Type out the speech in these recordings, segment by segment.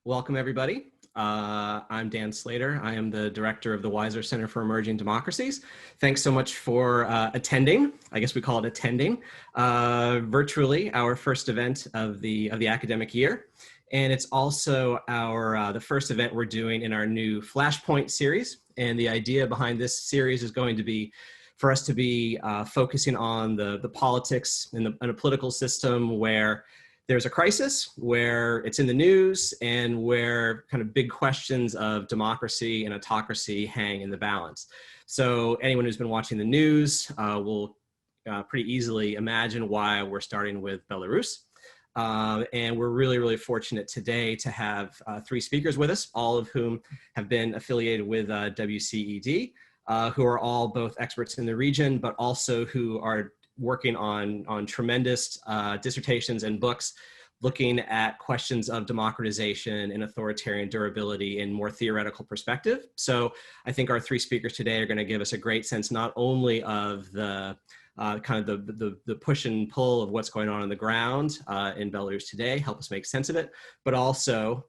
Welcome, everybody. I'm Dan Slater. I am the director of the Weiser Center for Emerging Democracies. Thanks so much for attending. I guess we call it attending virtually our first event of the academic year, and it's also our the first event we're doing in our new Flashpoint series. And the idea behind this series is going to be for us to be focusing on the politics in a political system where there's a crisis, where it's in the news, and where kind of big questions of democracy and autocracy hang in the balance. So anyone who's been watching the news will pretty easily imagine why we're starting with Belarus. And we're really, really fortunate today to have three speakers with us, all of whom have been affiliated with WCED, who are all both experts in the region, but also who are working on tremendous dissertations and books looking at questions of democratization and authoritarian durability in more theoretical perspective. So I think our three speakers today are going to give us a great sense not only of the kind of the push and pull of what's going on the ground in Belarus today, help us make sense of it, but also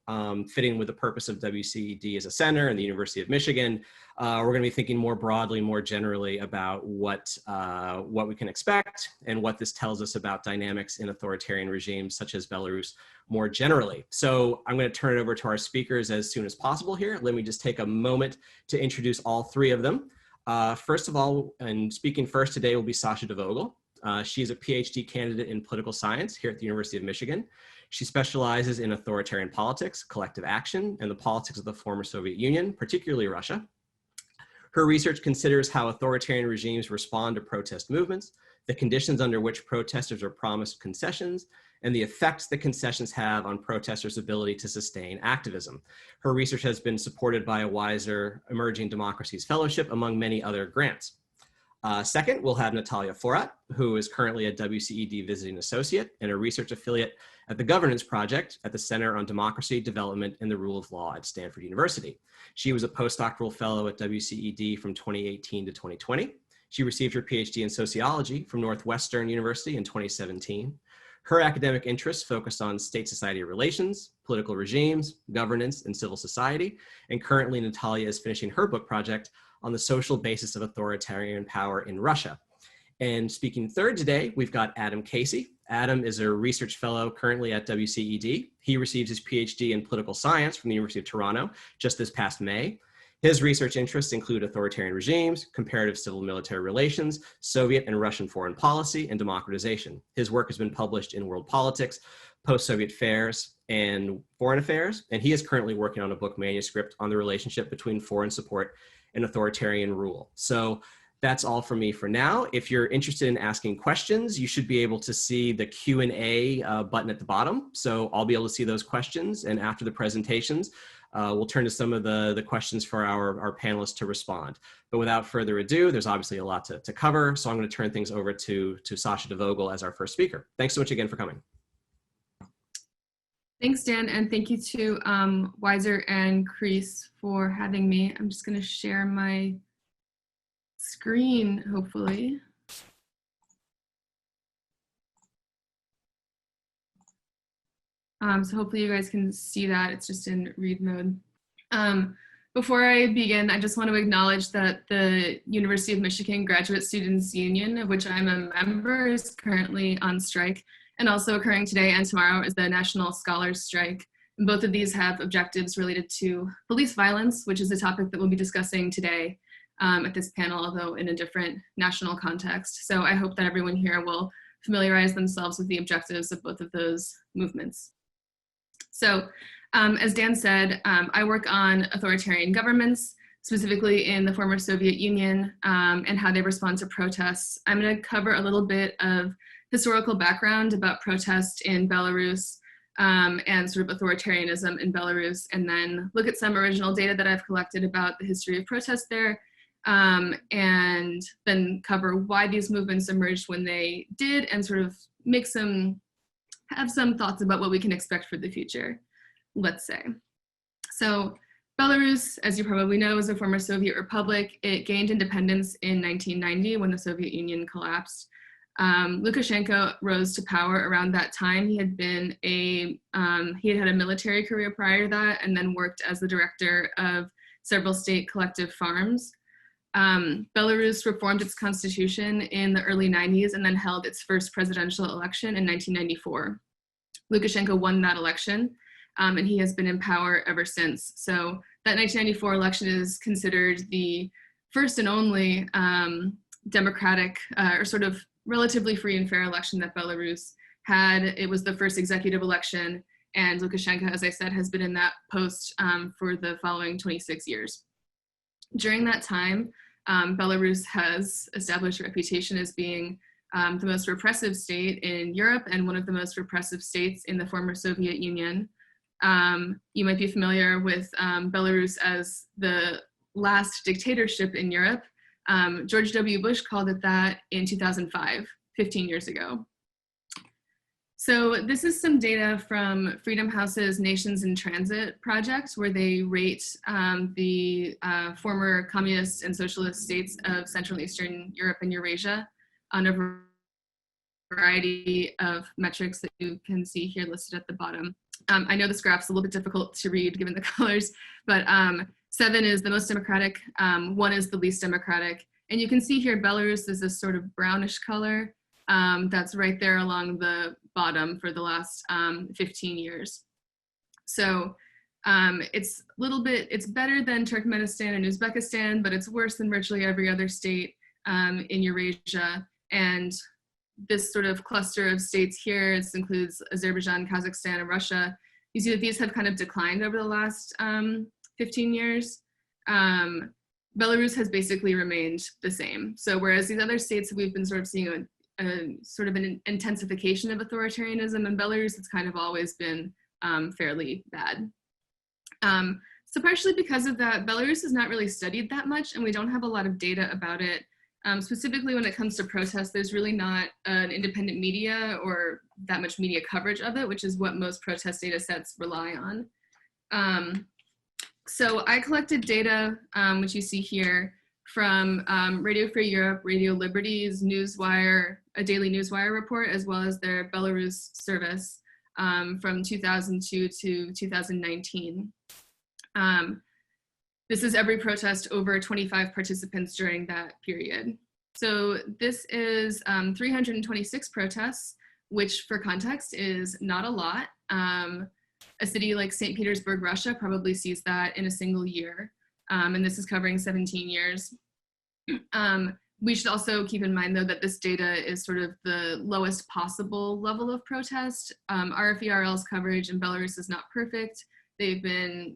fitting with the purpose of WCED as a center and the University of Michigan. We're going to be thinking more broadly, more generally about what we can expect and what this tells us about dynamics in authoritarian regimes such as Belarus more generally. So I'm going to turn it over to our speakers as soon as possible here. Let me just take a moment to introduce all three of them. First of all, and speaking first today will be Sasha Vogel. She is a PhD candidate in political science here at the University of Michigan. She specializes in authoritarian politics, collective action, and the politics of the former Soviet Union, particularly Russia. Her research considers how authoritarian regimes respond to protest movements, the conditions under which protesters are promised concessions, and the effects that concessions have on protesters' ability to sustain activism. Her research has been supported by a Weiser Emerging Democracies Fellowship, among many other grants. Second, we'll have Natalia Forrat, who is currently a WCED Visiting Associate and a research affiliate at the Governance Project at the Center on Democracy, Development, and the Rule of Law at Stanford University. She was a postdoctoral fellow at WCED from 2018 to 2020. She received her PhD in sociology from Northwestern University in 2017. Her academic interests focused on state-society relations, political regimes, governance, and civil society. And currently, Natalia is finishing her book project on the social basis of authoritarian power in Russia. And speaking third today, we've got Adam Casey. Adam is a research fellow currently at WCED. He received his PhD in political science from the University of Toronto just this past May. His research interests include authoritarian regimes, comparative civil-military relations, Soviet and Russian foreign policy, and democratization. His work has been published in World Politics, Post-Soviet Affairs, and Foreign Affairs, and he is currently working on a book manuscript on the relationship between foreign support and authoritarian rule. So that's all from me for now. If you're interested in asking questions, you should be able to see the Q&A button at the bottom. So I'll be able to see those questions, and after the presentations, we'll turn to some of the questions for our panelists to respond. But without further ado, there's obviously a lot to cover, so I'm going to turn things over to Sasha Vogel as our first speaker. Thanks so much again for coming. Thanks, Dan, and thank you to Weiser and Kreese for having me. I'm just going to share my screen, hopefully. So hopefully you guys can see that. It's just in read mode. Before I begin, I just want to acknowledge that the University of Michigan Graduate Students Union, of which I'm a member, is currently on strike. And also occurring today and tomorrow is the National Scholars Strike. And both of these have objectives related to police violence, which is a topic that we'll be discussing today at this panel, although in a different national context. So I hope that everyone here will familiarize themselves with the objectives of both of those movements. So as Dan said, I work on authoritarian governments, specifically in the former Soviet Union, and how they respond to protests. I'm going to cover a little bit of historical background about protest in Belarus and sort of authoritarianism in Belarus, and then look at some original data that I've collected about the history of protest there, and then cover why these movements emerged when they did, and sort of have some thoughts about what we can expect for the future, let's say. So Belarus, as you probably know, is a former Soviet republic. It gained independence in 1990 when the Soviet Union collapsed. Lukashenko rose to power around that time. He had been he had had a military career prior to that, and then worked as the director of several state collective farms. Belarus reformed its constitution in the early 90s and then held its first presidential election in 1994. Lukashenko won that election, and he has been in power ever since. So that 1994 election is considered the first and only democratic or sort of relatively free and fair election that Belarus had. It was the first executive election, and Lukashenko, as I said, has been in that post for the following 26 years. During that time, Belarus has established a reputation as being the most repressive state in Europe and one of the most repressive states in the former Soviet Union. You might be familiar with Belarus as the last dictatorship in Europe. George W. Bush called it that in 2005, 15 years ago. So this is some data from Freedom House's Nations in Transit project, where they rate the former communist and socialist states of Central and Eastern Europe and Eurasia on a variety of metrics that you can see here listed at the bottom. I know this graph's a little bit difficult to read given the colors, but 7 is the most democratic, 1 is the least democratic. And you can see here Belarus is this sort of brownish color that's right there along the bottom for the last 15 years. So it's better than Turkmenistan and Uzbekistan, but it's worse than virtually every other state in Eurasia. And this sort of cluster of states here, this includes Azerbaijan, Kazakhstan, and Russia. You see that these have kind of declined over the last 15 years. Belarus has basically remained the same. So whereas these other states, we've been sort of seeing a sort of an intensification of authoritarianism, in Belarus, it's kind of always been fairly bad. So partially because of that, Belarus is not really studied that much, and we don't have a lot of data about it. Specifically when it comes to protests, there's really not an independent media or that much media coverage of it, which is what most protest data sets rely on. So I collected data, which you see here, from Radio Free Europe, Radio Liberty's Newswire, a daily Newswire report, as well as their Belarus service from 2002 to 2019. This is every protest over 25 participants during that period. So this is 326 protests, which for context is not a lot. A city like St. Petersburg, Russia probably sees that in a single year. And this is covering 17 years. We should also keep in mind though that this data is sort of the lowest possible level of protest. RFERL's coverage in Belarus is not perfect. They've been,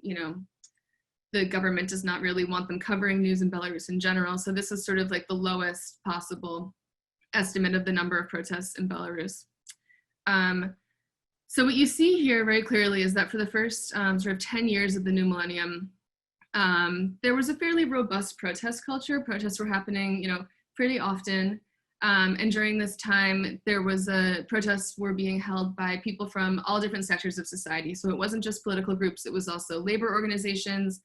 the government does not really want them covering news in Belarus in general. So this is sort of like the lowest possible estimate of the number of protests in Belarus. So what you see here very clearly is that for the first sort of 10 years of the new millennium, there was a fairly robust protest culture. Protests were happening, fairly often. And during this time, protests were being held by people from all different sectors of society. So it wasn't just political groups, it was also labor organizations,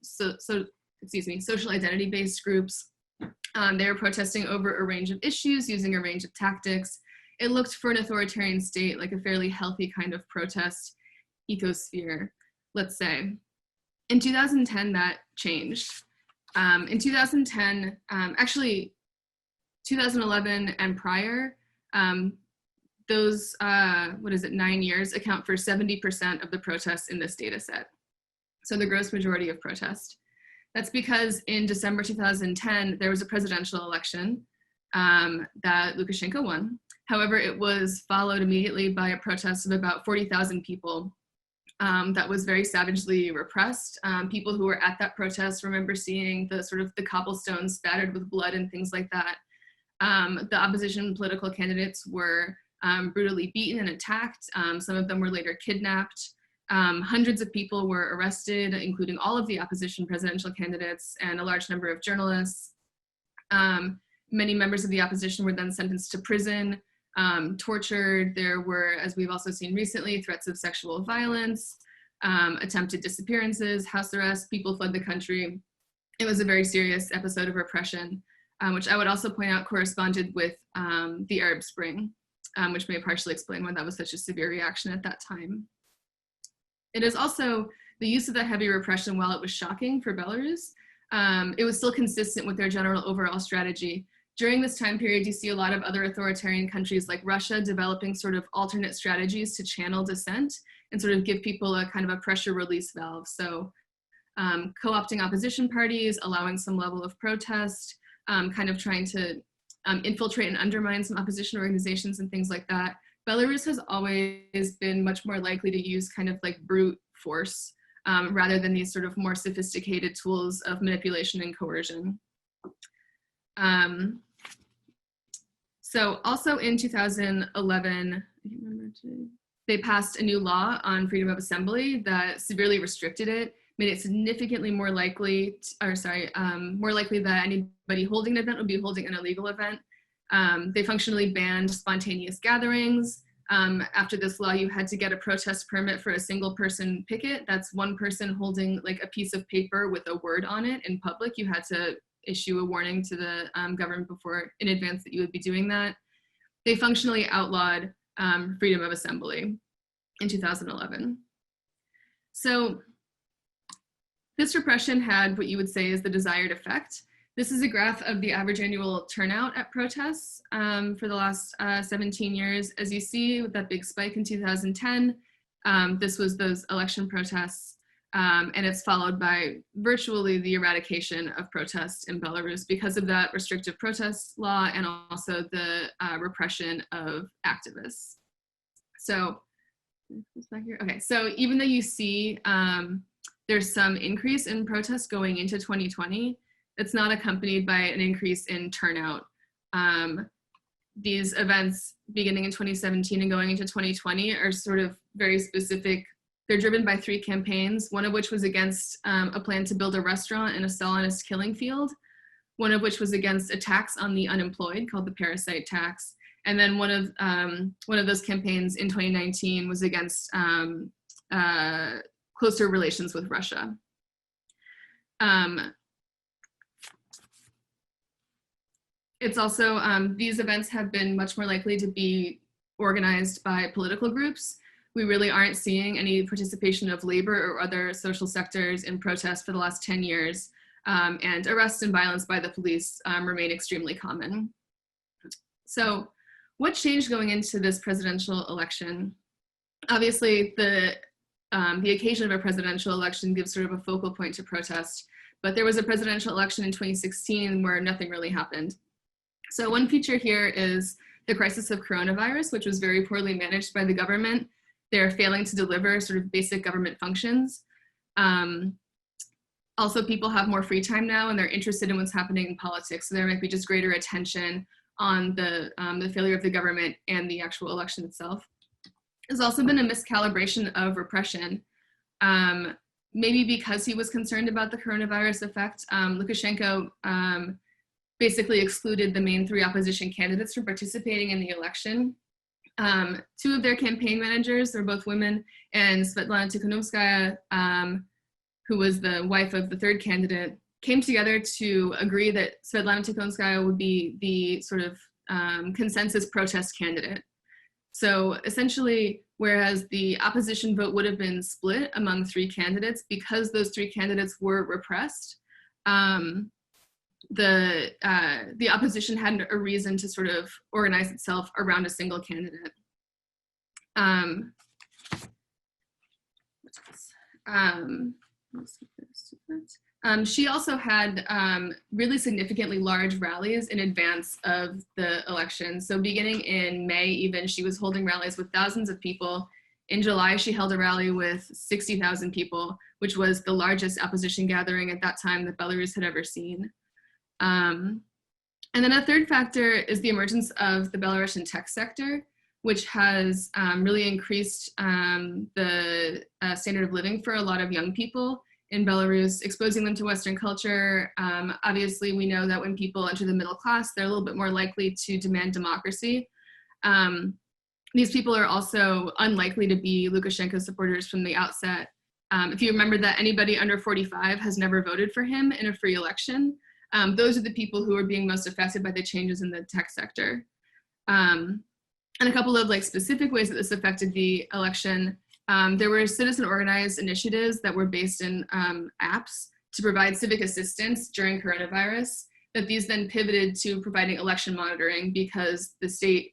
social identity-based groups. They were protesting over a range of issues, using a range of tactics. It looked for an authoritarian state like a fairly healthy kind of protest ecosphere, let's say. In 2010, that changed. In 2010, actually 2011 and prior, those, 9 years account for 70% of the protests in this data set. So the gross majority of protests. That's because in December 2010, there was a presidential election that Lukashenko won. However, it was followed immediately by a protest of about 40,000 people that was very savagely repressed. People who were at that protest remember seeing the cobblestones spattered with blood and things like that. The opposition political candidates were brutally beaten and attacked. Some of them were later kidnapped. Hundreds of people were arrested, including all of the opposition presidential candidates and a large number of journalists. Many members of the opposition were then sentenced to prison, tortured. There were, as we've also seen recently, threats of sexual violence, attempted disappearances, house arrest. People fled the country. It was a very serious episode of repression. which I would also point out corresponded with the Arab Spring, which may partially explain why that was such a severe reaction at that time. It is also the use of that heavy repression, while it was shocking for Belarus, it was still consistent with their general overall strategy. During this time period, you see a lot of other authoritarian countries like Russia developing sort of alternate strategies to channel dissent and sort of give people a kind of a pressure release valve. So co-opting opposition parties, allowing some level of protest, kind of trying to infiltrate and undermine some opposition organizations and things like that. Belarus has always been much more likely to use kind of like brute force rather than these sort of more sophisticated tools of manipulation and coercion. So also in 2011, they passed a new law on freedom of assembly that severely restricted it, made it significantly more likely, more likely that anybody holding an event would be holding an illegal event. They functionally banned spontaneous gatherings. After this law, you had to get a protest permit for a single person picket. That's one person holding like a piece of paper with a word on it in public. You had to issue a warning to the government before in advance that you would be doing that. They functionally outlawed freedom of assembly in 2011. So this repression had what you would say is the desired effect. This is a graph of the average annual turnout at protests for the last 17 years. As you see with that big spike in 2010, this was those election protests, and it's followed by virtually the eradication of protests in Belarus because of that restrictive protest law and also the repression of activists. So, back here? Okay, so even though you see there's some increase in protests going into 2020, it's not accompanied by an increase in turnout. These events beginning in 2017 and going into 2020 are sort of very specific. They're driven by 3 campaigns, one of which was against a plan to build a restaurant in a Stalinist killing field, one of which was against a tax on the unemployed called the parasite tax, and then one of those campaigns in 2019 was against closer relations with Russia. It's also, these events have been much more likely to be organized by political groups. We really aren't seeing any participation of labor or other social sectors in protests for the last 10 years, and arrests and violence by the police remain extremely common. So what changed going into this presidential election? Obviously, the occasion of a presidential election gives sort of a focal point to protest, but there was a presidential election in 2016 where nothing really happened. So one feature here is the crisis of coronavirus, which was very poorly managed by the government. They're failing to deliver sort of basic government functions. Also, people have more free time now and they're interested in what's happening in politics. So there might be just greater attention on the failure of the government and the actual election itself. There's also been a miscalibration of repression. Maybe because he was concerned about the coronavirus effect, Lukashenko basically excluded the main 3 opposition candidates from participating in the election. 2 of their campaign managers, they're both women, and Svetlana Tikhonovskaya, who was the wife of the 3rd candidate, came together to agree that Svetlana Tikhonovskaya would be the sort of consensus protest candidate. So essentially, whereas the opposition vote would have been split among 3 candidates, because those 3 candidates were repressed, the opposition had a reason to sort of organize itself around a single candidate. She also had really significantly large rallies in advance of the election. So beginning in May even, she was holding rallies with thousands of people. In July, she held a rally with 60,000 people, which was the largest opposition gathering at that time that Belarus had ever seen. And then a third factor is the emergence of the Belarusian tech sector, which has really increased the standard of living for a lot of young people in Belarus, exposing them to Western culture. Obviously, we know that when people enter the middle class, they're a little bit more likely to demand democracy. These people are also unlikely to be Lukashenko supporters from the outset. If you remember that anybody under 45 has never voted for him in a free election, those are the people who are being most affected by the changes in the tech sector. And a couple of like specific ways that this affected the election. There were citizen organized initiatives that were based in apps to provide civic assistance during coronavirus, that these then pivoted to providing election monitoring because the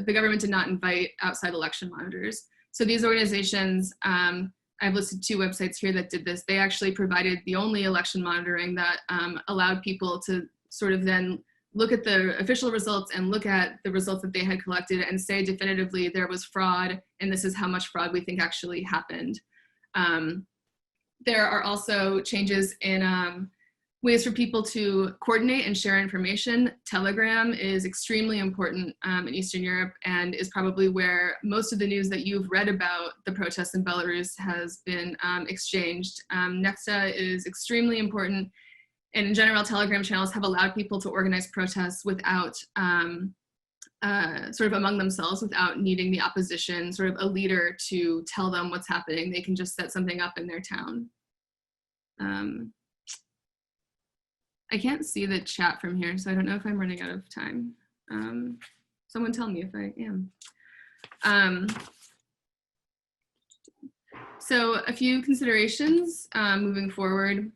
government did not invite outside election monitors. So these organizations, I've listed 2 websites here that did this. They actually provided the only election monitoring that allowed people to sort of then look at the official results and look at the results that they had collected and say definitively there was fraud and this is how much fraud we think actually happened. There are also changes in ways for people to coordinate and share information. Telegram is extremely important in Eastern Europe and is probably where most of the news that you've read about the protests in Belarus has been exchanged. Nexta is extremely important, and in general, Telegram channels have allowed people to organize protests without, sort of among themselves, without needing the opposition, sort of a leader to tell them what's happening. They can just set something up in their town. I can't see the chat from here, so I don't know if I'm running out of time. Someone tell me if I am. So a few considerations moving forward.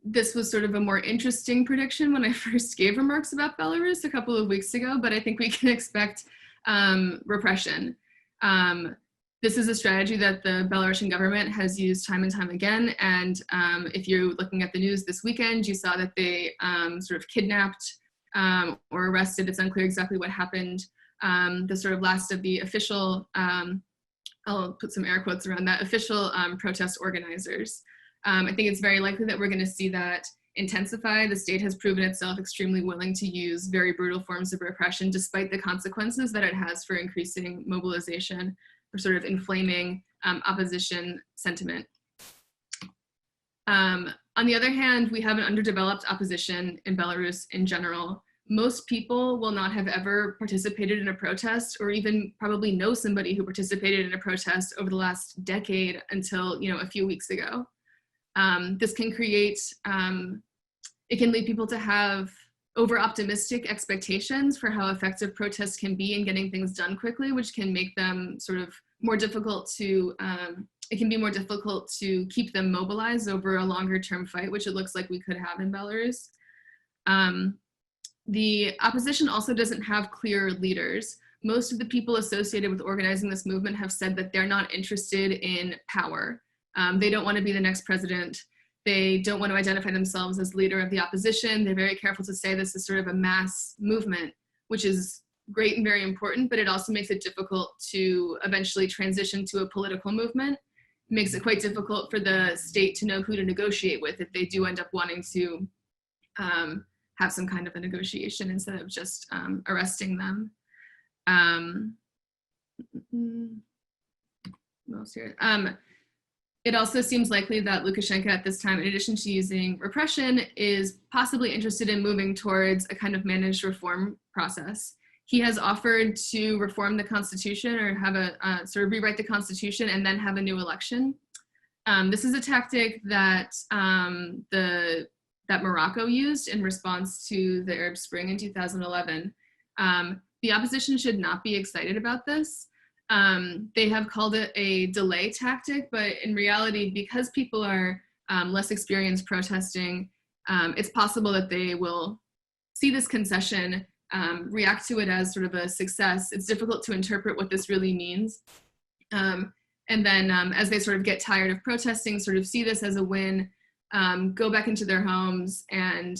This was sort of a more interesting prediction when I first gave remarks about Belarus a couple of weeks ago, but I think we can expect repression. This is a strategy that the Belarusian government has used time and time again. And if you're looking at the news this weekend, you saw that they sort of kidnapped or arrested, it's unclear exactly what happened, the sort of last of the official, I'll put some air quotes around that, official protest organizers. I think it's very likely that we're going to see that intensify. The state has proven itself extremely willing to use very brutal forms of repression, despite the consequences that it has for increasing mobilization or sort of inflaming opposition sentiment. On the other hand, we have an underdeveloped opposition in Belarus in general. Most people will not have ever participated in a protest or even probably know somebody who participated in a protest over the last decade until, you know, a few weeks ago. This can create, it can lead people to have over-optimistic expectations for how effective protests can be in getting things done quickly, which can make them sort of more difficult to, it can be more difficult to keep them mobilized over a longer term fight, which it looks like we could have in Belarus. The opposition also doesn't have clear leaders. Most of the people associated with organizing this movement have said that they're not interested in power. They don't want to be the next president. They don't want to identify themselves as leader of the opposition. They're very careful to say this is sort of a mass movement, which is great and very important, but it also makes it difficult to eventually transition to a political movement. It makes it quite difficult for the state to know who to negotiate with if they do end up wanting to have some kind of a negotiation instead of just arresting them. What else here? It also seems likely that Lukashenka at this time, in addition to using repression, is possibly interested in moving towards a kind of managed reform process. He has offered to reform the constitution or have a sort of rewrite the constitution and then have a new election. This is a tactic that that Morocco used in response to the Arab Spring in 2011. The opposition should not be excited about this. They have called it a delay tactic, but in reality, because people are less experienced protesting, it's possible that they will see this concession, react to it as sort of a success. It's difficult to interpret what this really means. And then as they sort of get tired of protesting, sort of see this as a win, go back into their homes, and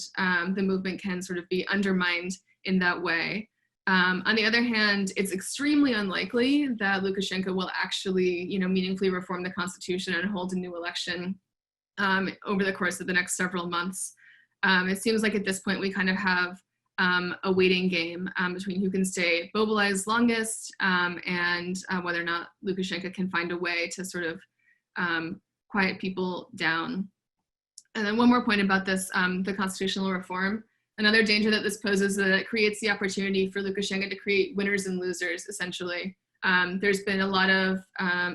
the movement can sort of be undermined in that way. On the other hand, it's extremely unlikely that Lukashenka will actually, you know, meaningfully reform the constitution and hold a new election over the course of the next several months. It seems like at this point we kind of have a waiting game between who can stay mobilized longest and whether or not Lukashenka can find a way to sort of quiet people down. And then one more point about this, the constitutional reform. Another danger that this poses is that it creates the opportunity for Lukashenka to create winners and losers, essentially. There's been a lot of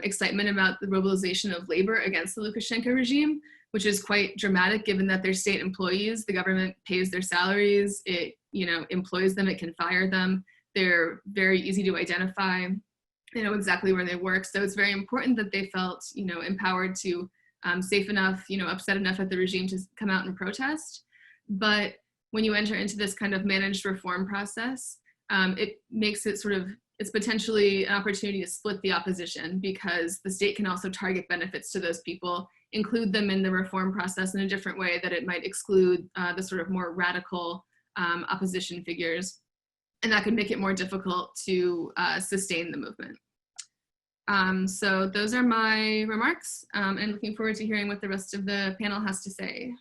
excitement about the mobilization of labor against the Lukashenka regime, which is quite dramatic given that they're state employees. The government pays their salaries, it employs them, it can fire them. They're very easy to identify. They know exactly where they work. So it's very important that they felt, empowered to, safe enough, upset enough at the regime to come out and protest. But when you enter into this kind of managed reform process, it makes it it's potentially an opportunity to split the opposition, because the state can also target benefits to those people, include them in the reform process in a different way that it might exclude the sort of more radical opposition figures. And that could make it more difficult to sustain the movement. So those are my remarks, and looking forward to hearing what the rest of the panel has to say.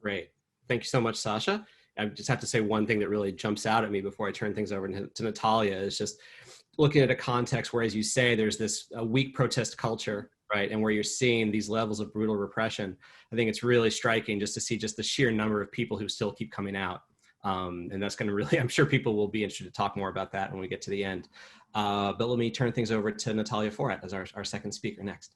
Great. Thank you so much, Sasha. I just have to say one thing that really jumps out at me before I turn things over to Natalia is just looking at a context where, as you say, there's this weak protest culture, right? And where you're seeing these levels of brutal repression. I think it's really striking just to see just the sheer number of people who still keep coming out. And that's going to really, I'm sure people will be interested to talk more about that when we get to the end. But let me turn things over to Natalia Forrat as our second speaker next.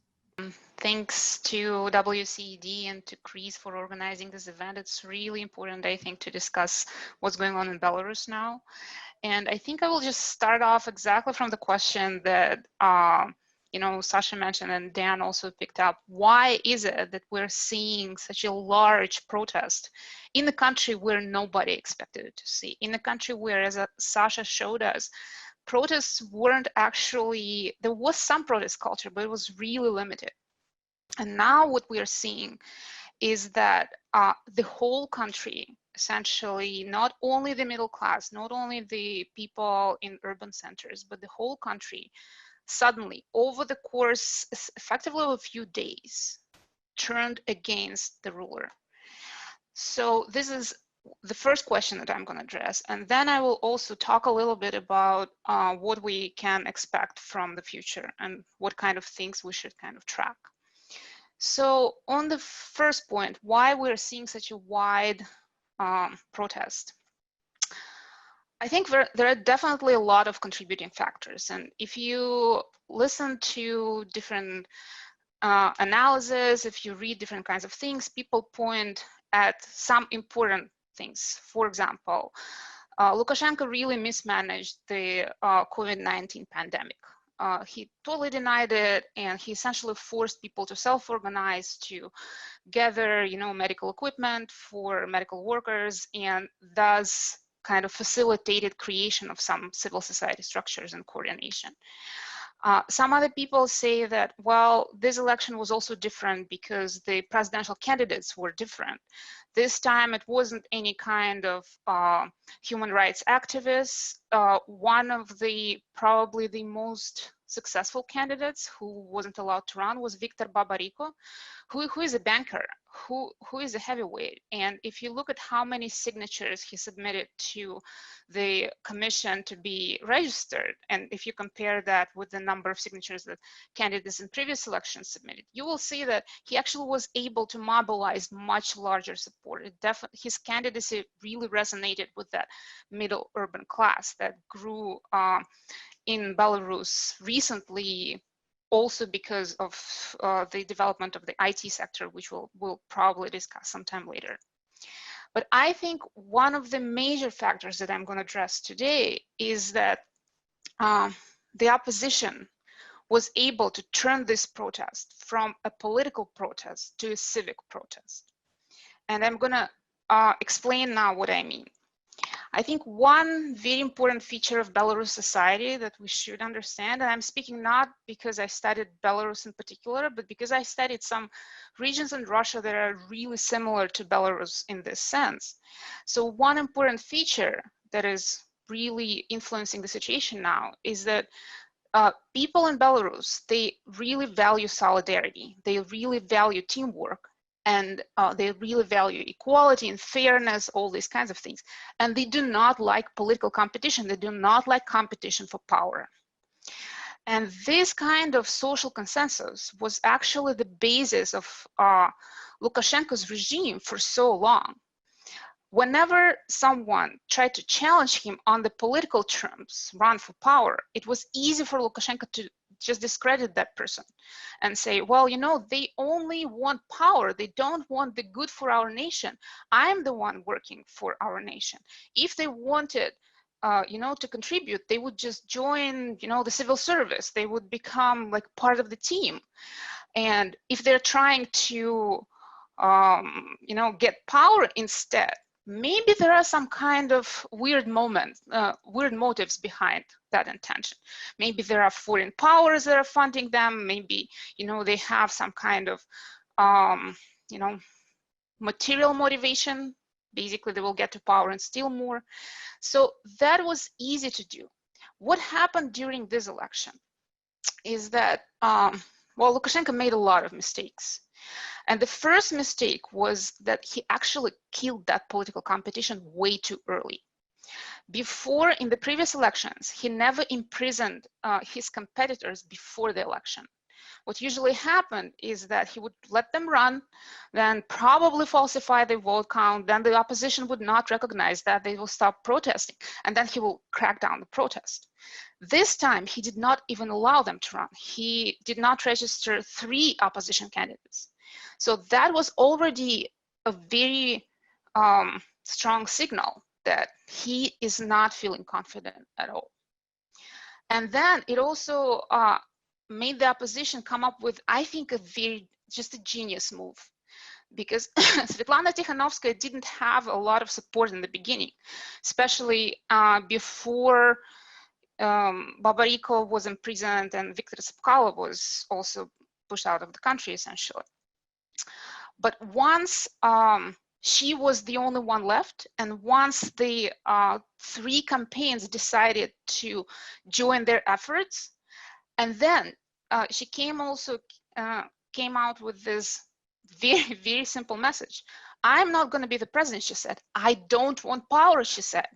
Thanks to WCED and to Chris for organizing this event. It's really important, I think, to discuss what's going on in Belarus now. And I think I will just start off exactly from the question that Sasha mentioned and Dan also picked up. Why is it that we're seeing such a large protest in the country where nobody expected it to see? In the country where, as Sasha showed us, protests weren't actually, there was some protest culture, but it was really limited. And now what we are seeing is that the whole country, essentially, not only the middle class, not only the people in urban centers, but the whole country, suddenly, over the course, effectively of a few days, turned against the ruler. So this is the first question that I'm going to address. And then I will also talk a little bit about what we can expect from the future and what kind of things we should kind of track. So on the first point, why we're seeing such a wide protest. I think there are definitely a lot of contributing factors. And if you listen to different analysis, if you read different kinds of things, people point at some important things. For example, Lukashenko really mismanaged the COVID-19 pandemic. He totally denied it, and he essentially forced people to self-organize, to gather, medical equipment for medical workers, and thus kind of facilitated creation of some civil society structures and coordination. Some other people say that, well, this election was also different because the presidential candidates were different. This time it wasn't any kind of human rights activists. One of the probably the most successful candidates who wasn't allowed to run was Victor Babariko, who is a banker, who is a heavyweight. And if you look at how many signatures he submitted to the commission to be registered, and if you compare that with the number of signatures that candidates in previous elections submitted, you will see that he actually was able to mobilize much larger support. His candidacy really resonated with that middle urban class that grew in Belarus recently, also because of the development of the IT sector, which we'll probably discuss sometime later. But I think one of the major factors that I'm going to address today is that the opposition was able to turn this protest from a political protest to a civic protest. And I'm going to explain now what I mean. I think one very important feature of Belarus society that we should understand, and I'm speaking not because I studied Belarus in particular, but because I studied some regions in Russia that are really similar to Belarus in this sense. So one important feature that is really influencing the situation now is that people in Belarus, they really value solidarity. They really value teamwork. And they really value equality and fairness, all these kinds of things. And they do not like political competition. They do not like competition for power. And this kind of social consensus was actually the basis of Lukashenko's regime for so long. Whenever someone tried to challenge him on the political terms, run for power, it was easy for Lukashenko just discredit that person and say, well, you know, they only want power. They don't want the good for our nation. I'm the one working for our nation. If they wanted, you know, to contribute, they would just join, you know, the civil service. They would become like part of the team. And if they're trying to, you know, get power instead, maybe there are some kind of weird moments, weird motives behind that intention. Maybe there are foreign powers that are funding them. Maybe, you know, they have some kind of, you know, material motivation. Basically, they will get to power and steal more. So that was easy to do. What happened during this election is that, well, Lukashenko made a lot of mistakes. And the first mistake was that he actually killed that political competition way too early. Before, in the previous elections, he never imprisoned his competitors before the election. What usually happened is that he would let them run, then probably falsify the vote count, then the opposition would not recognize that, they will stop protesting, and then he will crack down the protest. This time, he did not even allow them to run. He did not register 3 opposition candidates. So that was already a very strong signal that he is not feeling confident at all. And then it also made the opposition come up with, I think, just a genius move, because Svetlana Tikhanovskaya didn't have a lot of support in the beginning, especially before Babariko was imprisoned and Viktor Tsepkalo was also pushed out of the country, essentially. But once she was the only one left, and once the 3 campaigns decided to join their efforts, and then she came out with this very, very simple message. I'm not going to be the president, she said. I don't want power, she said.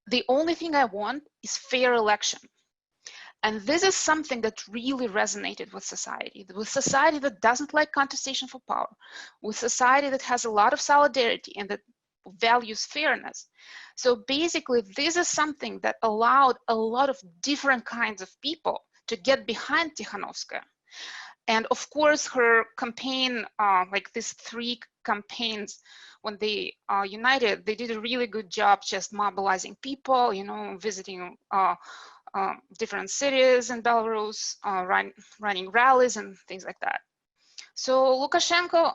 The only thing I want is fair election. And this is something that really resonated with society that doesn't like contestation for power, with society that has a lot of solidarity and that values fairness. So basically, this is something that allowed a lot of different kinds of people to get behind Tikhanovskaya. And of course, her campaign, like these 3 campaigns, when they united, they did a really good job just mobilizing people, you know, visiting different cities in Belarus, running rallies and things like that. So Lukashenko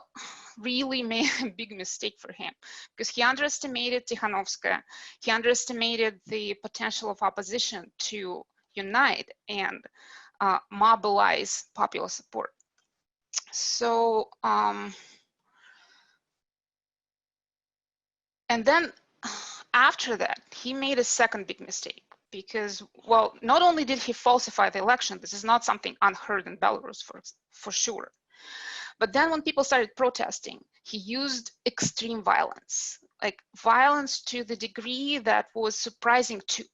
really made a big mistake for him, because he underestimated Tikhanovskaya. He underestimated the potential of opposition to unite and mobilize popular support. So, and then after that, he made a second big mistake, because, well, not only did he falsify the election, this is not something unheard in Belarus for sure, but then when people started protesting, he used extreme violence, like violence to the degree that was surprising to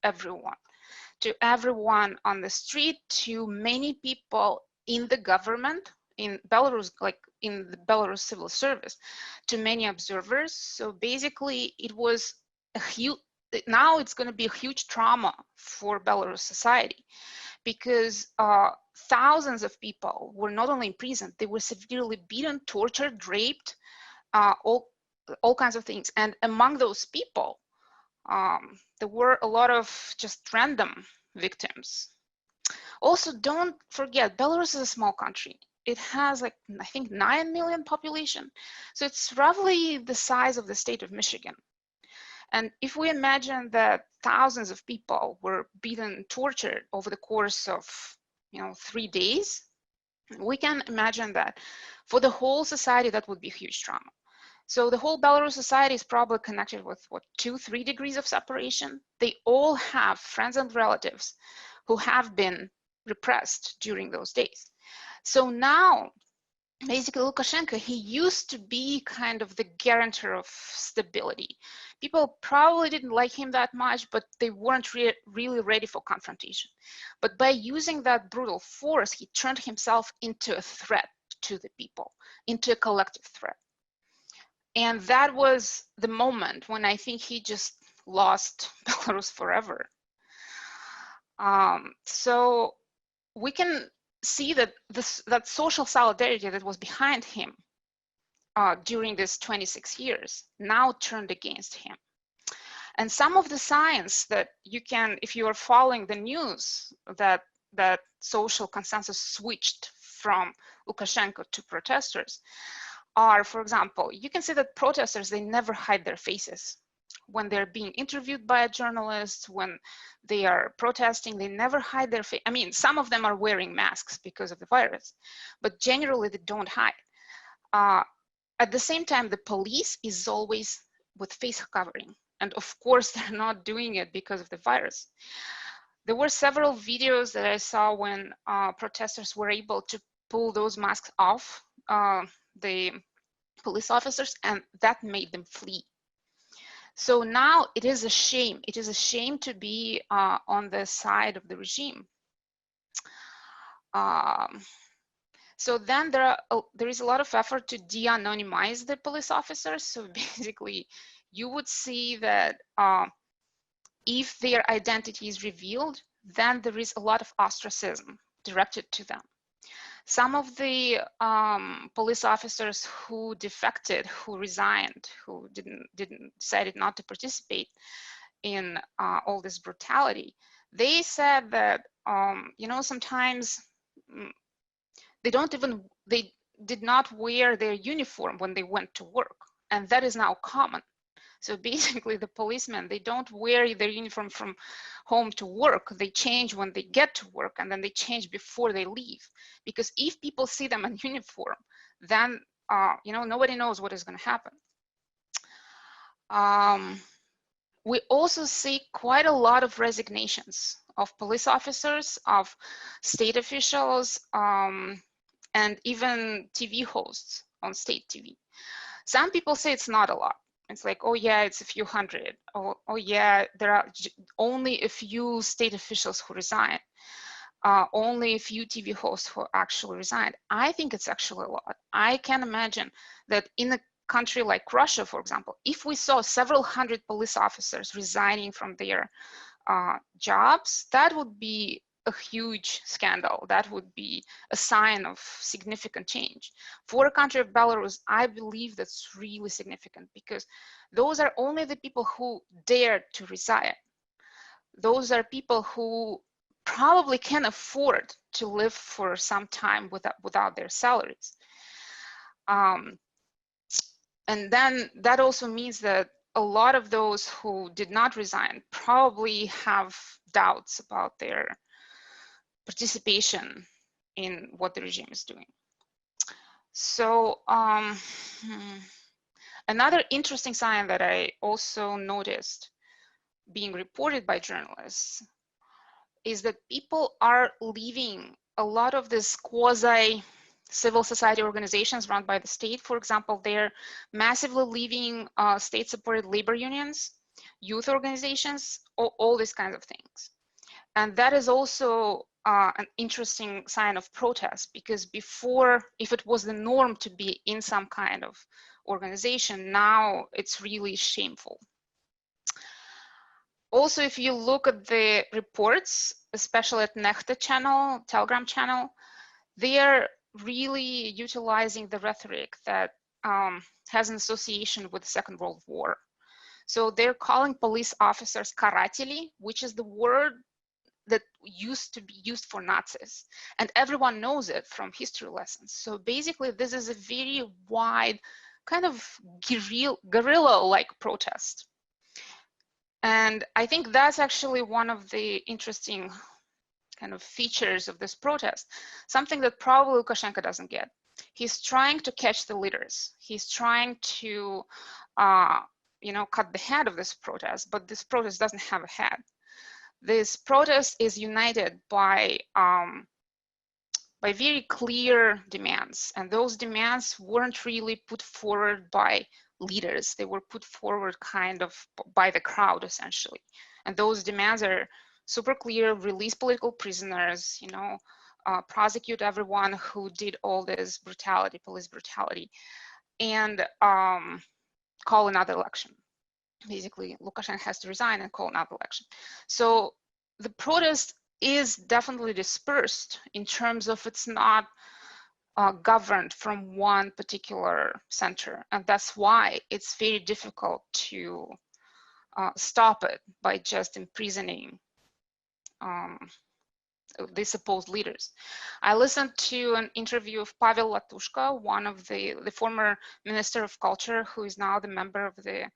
everyone on the street, to many people in the government, in Belarus, like in the Belarus civil service, to many observers. So basically it was a huge, now it's going to be a huge trauma for Belarus society, because thousands of people were not only imprisoned, they were severely beaten, tortured, raped, all kinds of things. And among those people, there were a lot of just random victims. Also, don't forget, Belarus is a small country. It has, like, I think 9 million population. So it's roughly the size of the state of Michigan. And if we imagine that thousands of people were beaten, tortured over the course of, 3 days, we can imagine that for the whole society, that would be huge trauma. So the whole Belarus society is probably connected with, 2-3 degrees of separation. They all have friends and relatives who have been repressed during those days. So now, basically, Lukashenko, he used to be kind of the guarantor of stability. People probably didn't like him that much, but they weren't really ready for confrontation. But by using that brutal force, he turned himself into a threat to the people, into a collective threat. And that was the moment when I think he just lost Belarus forever. So we can see that that social solidarity that was behind him during this 26 years now turned against him. And some of the signs that you can, if you are following the news, that social consensus switched from Lukashenko to protesters are, for example, you can see that protesters, they never hide their faces. When they're being interviewed by a journalist, when they are protesting, they never hide their face. I mean, some of them are wearing masks because of the virus, but generally they don't hide. At the same time, the police is always with face covering. And of course, they're not doing it because of the virus. There were several videos that I saw when protesters were able to pull those masks off the police officers, and that made them flee. So now it is a shame. It is a shame to be on the side of the regime. So then there is a lot of effort to de-anonymize the police officers. So basically, you would see that if their identity is revealed, then there is a lot of ostracism directed to them. Some of the police officers who defected, who resigned, who decided not to participate in all this brutality, they said that you know, sometimes they did not wear their uniform when they went to work, and that is now common. So basically, the policemen, they don't wear their uniform from home to work. They change when they get to work, and then they change before they leave. Because if people see them in uniform, then you know, nobody knows what is going to happen. We also see quite a lot of resignations of police officers, of state officials, and even TV hosts on state TV. Some people say it's not a lot. It's like, oh yeah, it's a few hundred. Oh yeah, there are only a few state officials who resign. Only a few TV hosts who actually resigned. I think it's actually a lot. I can imagine that in a country like Russia, for example, if we saw several hundred police officers resigning from their jobs, that would be a huge scandal. That would be a sign of significant change. For a country of Belarus, I believe that's really significant, because those are only the people who dared to resign. Those are people who probably can afford to live for some time without their salaries. And then that also means that a lot of those who did not resign probably have doubts about their participation in what the regime is doing. So another interesting sign that I also noticed being reported by journalists is that people are leaving a lot of this quasi civil society organizations run by the state. For example, they're massively leaving state-supported labor unions, youth organizations, all these kinds of things. And that is also an interesting sign of protest, because before, if it was the norm to be in some kind of organization, now it's really shameful. Also, if you look at the reports, especially at Nechta channel, Telegram channel, they are really utilizing the rhetoric that has an association with the Second World War. So they're calling police officers karateli, which is the word that used to be used for Nazis. And everyone knows it from history lessons. So basically, this is a very wide kind of guerrilla-like protest. And I think that's actually one of the interesting kind of features of this protest, something that probably Lukashenko doesn't get. He's trying to catch the leaders. He's trying to, you know, cut the head of this protest, but this protest doesn't have a head. This protest is united by very clear demands, and those demands weren't really put forward by leaders. They were put forward kind of by the crowd, essentially. And those demands are super clear: release political prisoners, you know, prosecute everyone who did all this brutality, police brutality, and call another election. Basically, Lukashenko has to resign and call another election. So the protest is definitely dispersed in terms of it's not governed from one particular center. And that's why it's very difficult to stop it by just imprisoning the supposed leaders. I listened to an interview of Pavel Latushka, one of the former Minister of Culture, who is now the member of the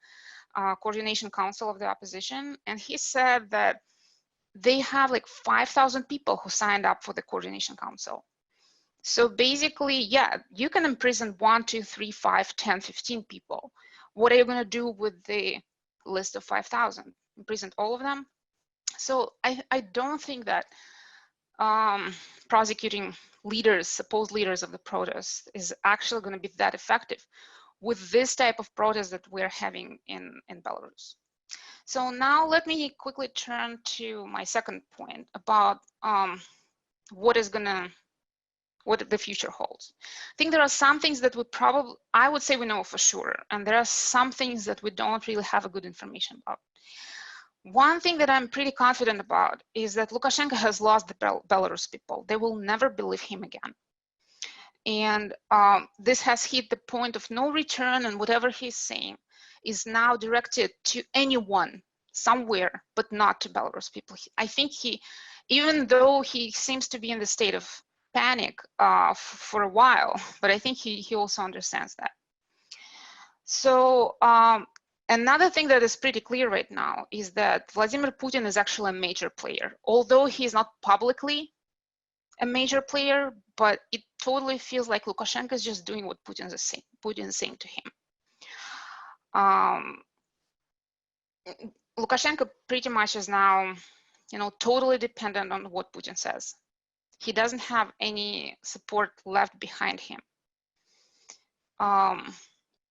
Coordination Council of the opposition. And he said that they have like 5,000 people who signed up for the Coordination Council. So basically, yeah, you can imprison 1, 2, 3, 5, 10, 15 people. What are you going to do with the list of 5,000? Imprison all of them? So I don't think that prosecuting leaders, supposed leaders of the protest, is actually going to be that effective with this type of protest that we're having in Belarus. So now let me quickly turn to my second point about what the future holds. I think there are some things that I would say we know for sure, and there are some things that we don't really have a good information about. One thing that I'm pretty confident about is that Lukashenko has lost the Belarus people. They will never believe him again. And this has hit the point of no return, and whatever he's saying is now directed to anyone somewhere, but not to Belarus people. I think even though he seems to be in the state of panic for a while, but I think he also understands that. So another thing that is pretty clear right now is that Vladimir Putin is actually a major player, although he's not publicly a major player, but it totally feels like Lukashenko is just doing what Putin is saying to him. Lukashenko pretty much is now, totally dependent on what Putin says. He doesn't have any support left behind him. And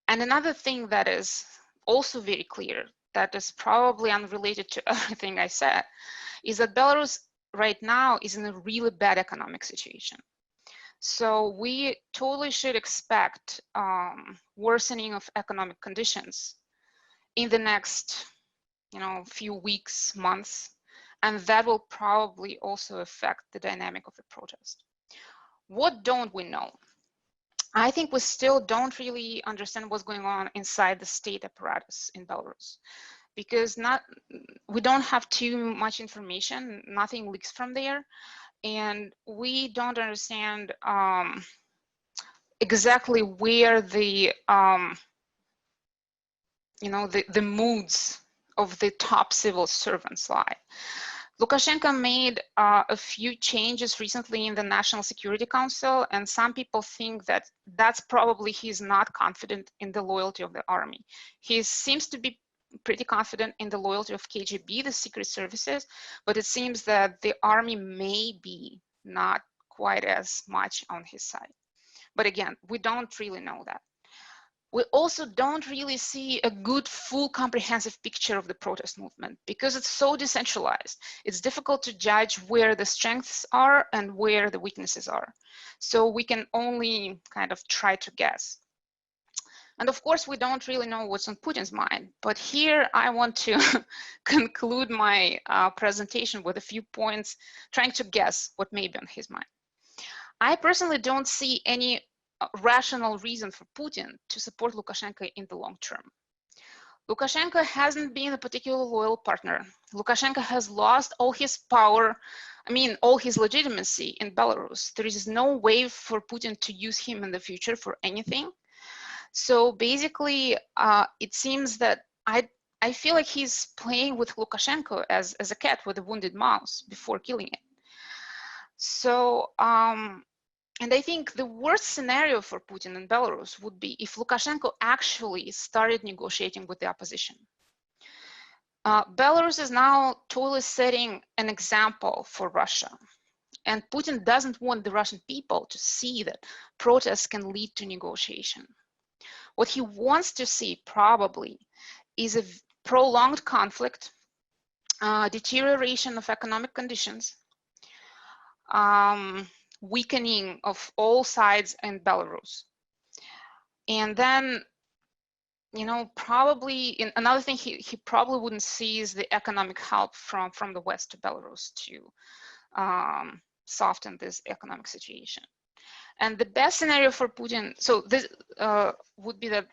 another thing that is also very clear, that is probably unrelated to everything I said, is that Belarus right now is in a really bad economic situation. So we totally should expect worsening of economic conditions in the next, few weeks, months, and that will probably also affect the dynamic of the protest. What don't we know? I think we still don't really understand what's going on inside the state apparatus in Belarus, because we don't have too much information, nothing leaks from there, and we don't understand exactly where the moods of the top civil servants lie. Lukashenko made a few changes recently in the National Security Council, and some people think that that's probably he's not confident in the loyalty of the army. He seems to be pretty confident in the loyalty of KGB, the secret services, but it seems that the army may be not quite as much on his side. But again, we don't really know that. We also don't really see a good, full, comprehensive picture of the protest movement because it's so decentralized. It's difficult to judge where the strengths are and where the weaknesses are. So we can only kind of try to guess. And of course, we don't really know what's on Putin's mind. But here I want to conclude my presentation with a few points, trying to guess what may be on his mind. I personally don't see any rational reason for Putin to support Lukashenko in the long term. Lukashenko hasn't been a particularly loyal partner. Lukashenko has lost all his power, all his legitimacy in Belarus. There is no way for Putin to use him in the future for anything. So basically, it seems that I feel like he's playing with Lukashenko as a cat with a wounded mouse before killing it. So, and I think the worst scenario for Putin in Belarus would be if Lukashenko actually started negotiating with the opposition. Belarus is now totally setting an example for Russia. And Putin doesn't want the Russian people to see that protests can lead to negotiation. What he wants to see probably is a prolonged conflict, deterioration of economic conditions, weakening of all sides in Belarus. And then, probably another thing he probably wouldn't see is the economic help from the West to Belarus to soften this economic situation. And the best scenario for Putin, so this would be that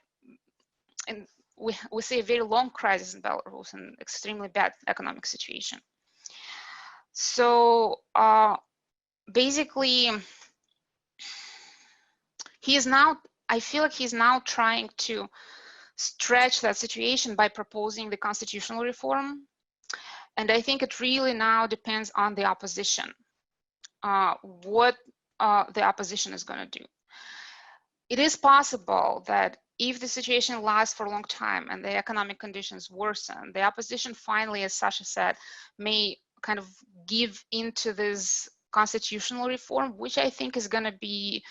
we see a very long crisis in Belarus and extremely bad economic situation. So basically, I feel like he's now trying to stretch that situation by proposing the constitutional reform. And I think it really now depends on the opposition, what the opposition is going to do. It is possible that if the situation lasts for a long time and the economic conditions worsen, the opposition finally, as Sasha said, may kind of give into this constitutional reform, which I think is going to be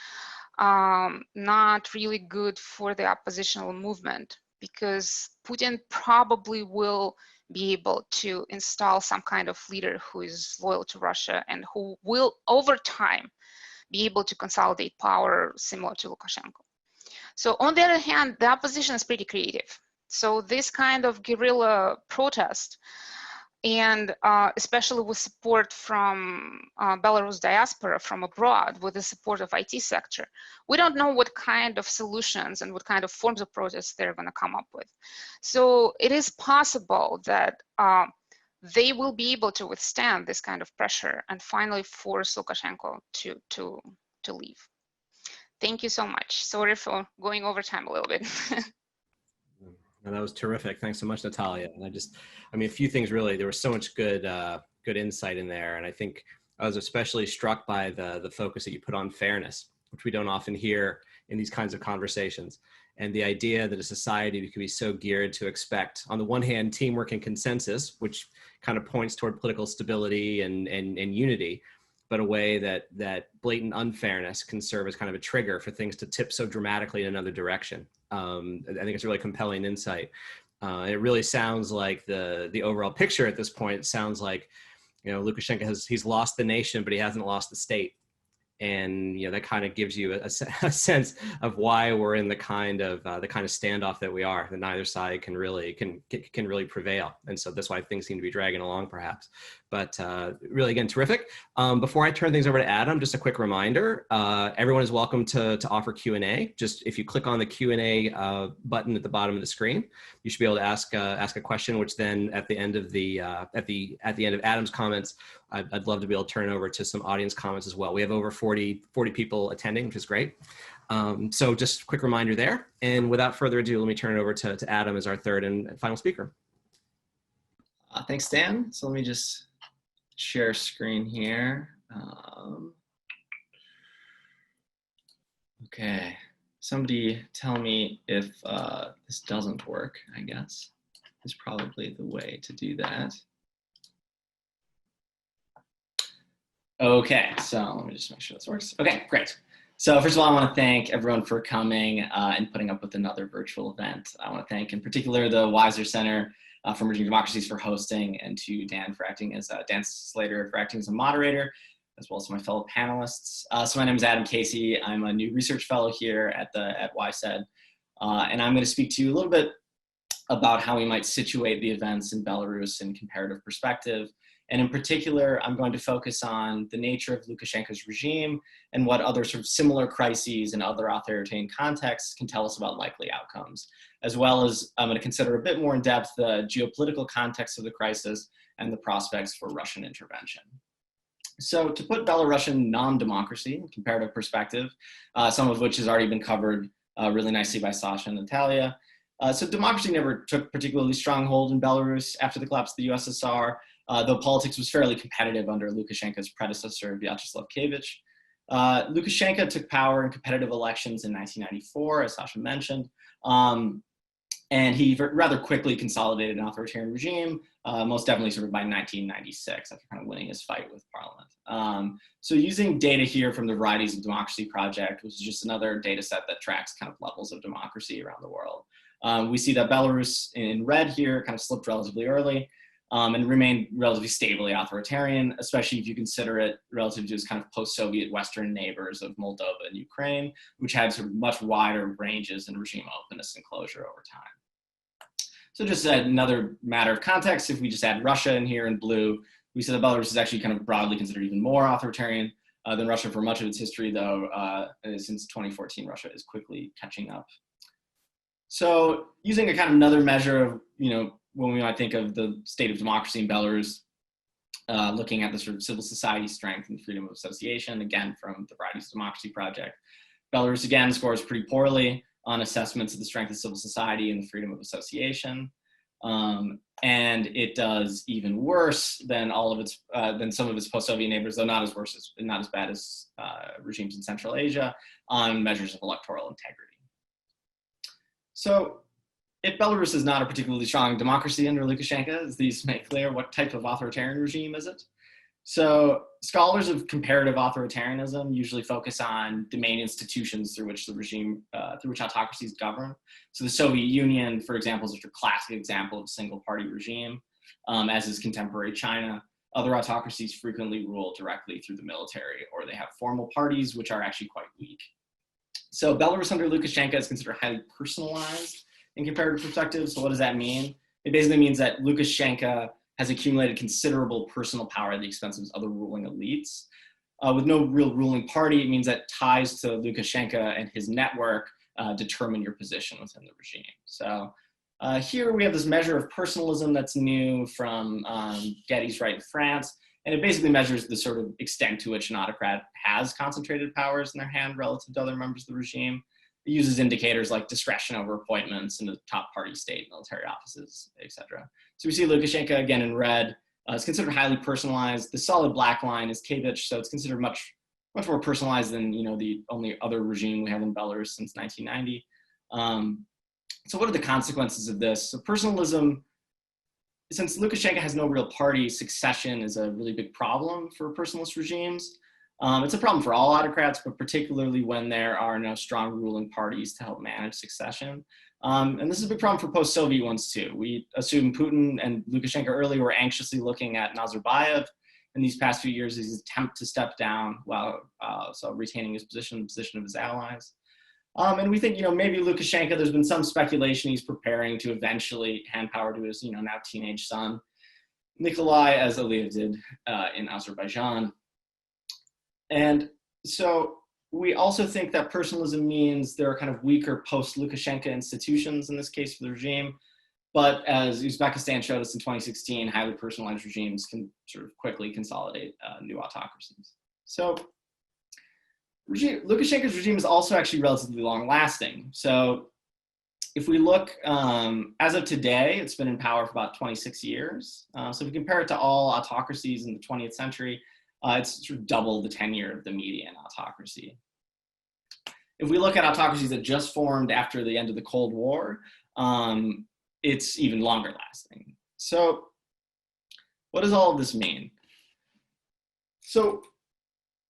not really good for the oppositional movement, because Putin probably will be able to install some kind of leader who is loyal to Russia and who will, over time, be able to consolidate power similar to Lukashenko. So on the other hand, the opposition is pretty creative. So this kind of guerrilla protest, and especially with support from Belarus diaspora from abroad, with the support of IT sector, we don't know what kind of solutions and what kind of forms of protests they're going to come up with. So it is possible that they will be able to withstand this kind of pressure and finally force Lukashenko to leave. Thank you so much. Sorry for going over time a little bit. No, that was terrific. Thanks so much, Natalia. And I mean, a few things really. There was so much good insight in there, and I think I was especially struck by the focus that you put on fairness, which we don't often hear in these kinds of conversations, and the idea that a society could be so geared to expect, on the one hand, teamwork and consensus, which kind of points toward political stability and unity, but a way that blatant unfairness can serve as kind of a trigger for things to tip so dramatically in another direction. I think it's a really compelling insight. It really sounds like the overall picture at this point sounds like, you know, Lukashenko he's lost the nation, but he hasn't lost the state. And, you know, that kind of gives you a sense of why we're in the kind of standoff that we are, that neither side can really prevail. And so that's why things seem to be dragging along, perhaps. But really, again, terrific. Before I turn things over to Adam, just a quick reminder, everyone is welcome to offer Q&A. Just if you click on the Q&A button at the bottom of the screen, you should be able to ask a question, which then at the end of at the end of Adam's comments, I'd love to be able to turn it over to some audience comments as well. We have over 40 people attending, which is great. So just a quick reminder there. And without further ado, let me turn it over to Adam as our third and final speaker. Thanks, Dan. So let me just share screen here. Okay, somebody tell me if this doesn't work, I guess. Is probably the way to do that. Okay, so let me just make sure this works. Okay, great. So first of all, I want to thank everyone for coming and putting up with another virtual event. I want to thank in particular the Weiser Center for Emerging Democracies for hosting, and to Dan for acting as Dan Slater for acting as a moderator, as well as my fellow panelists. So my name is Adam Casey. I'm a new research fellow here at WCED, and I'm going to speak to you a little bit about how we might situate the events in Belarus in comparative perspective. And in particular, I'm going to focus on the nature of Lukashenko's regime and what other sort of similar crises in other authoritarian contexts can tell us about likely outcomes, as well as I'm going to consider a bit more in depth the geopolitical context of the crisis and the prospects for Russian intervention. So to put Belarusian non-democracy in comparative perspective, some of which has already been covered really nicely by Sasha and Natalia. So democracy never took particularly strong hold in Belarus after the collapse of the USSR, though politics was fairly competitive under Lukashenko's predecessor, Vyacheslav Kevich. Lukashenko took power in competitive elections in 1994, as Sasha mentioned, and he rather quickly consolidated an authoritarian regime, most definitely sort of by 1996, after kind of winning his fight with parliament. So using data here from the Varieties of Democracy project, which is just another data set that tracks kind of levels of democracy around the world. We see that Belarus in red here kind of slipped relatively early, and remained relatively stably authoritarian, especially if you consider it relative to its kind of post-Soviet Western neighbors of Moldova and Ukraine, which had sort of much wider ranges in regime openness and closure over time. So just another matter of context, if we just add Russia in here in blue, We said that Belarus is actually kind of broadly considered even more authoritarian than Russia for much of its history, though since 2014, Russia is quickly catching up. So using a kind of another measure of, when we might think of the state of democracy in Belarus, looking at the sort of civil society strength and freedom of association, again, from the Varieties of Democracy Project. Belarus, again, scores pretty poorly on assessments of the strength of civil society and the freedom of association. And it does even worse than than some of its post-Soviet neighbors, though not as bad as regimes in Central Asia, on measures of electoral integrity. So if Belarus is not a particularly strong democracy under Lukashenka, as these make clear, what type of authoritarian regime is it? So scholars of comparative authoritarianism usually focus on the main institutions through which autocracies govern. So the Soviet Union, for example, is a classic example of a single-party regime, as is contemporary China. Other autocracies frequently rule directly through the military, or they have formal parties, which are actually quite weak. So Belarus under Lukashenka is considered highly personalized in comparative perspective. So what does that mean? It basically means that Lukashenka has accumulated considerable personal power at the expense of his other ruling elites. With no real ruling party, it means that ties to Lukashenka and his network determine your position within the regime. So here we have this measure of personalism that's new from Getty's Right in France, and it basically measures the sort of extent to which an autocrat has concentrated powers in their hand relative to other members of the regime. It uses indicators like discretion over appointments into top party state, military offices, etc. So we see Lukashenka again in red. It's considered highly personalized. The solid black line is Kevich, so it's considered much more personalized than the only other regime we have in Belarus since 1990. So what are the consequences of this? So personalism, since Lukashenka has no real party, succession is a really big problem for personalist regimes. It's a problem for all autocrats, but particularly when there are no strong ruling parties to help manage succession. And this is a big problem for post-Soviet ones too. We assume Putin and Lukashenka early were anxiously looking at Nazarbayev in these past few years as his attempt to step down while retaining his position, the position of his allies. And we think, maybe Lukashenka, there's been some speculation he's preparing to eventually hand power to his, now teenage son, Nikolai, as Aliyev did in Azerbaijan. And so we also think that personalism means there are kind of weaker post-Lukashenka institutions in this case for the regime. But as Uzbekistan showed us in 2016, highly personalized regimes can sort of quickly consolidate new autocracies. So Lukashenko's regime is also actually relatively long-lasting. So if we look, as of today, it's been in power for about 26 years. So if we compare it to all autocracies in the 20th century, it's sort of double the tenure of the median autocracy. If we look at autocracies that just formed after the end of the Cold War, it's even longer lasting. So what does all of this mean? So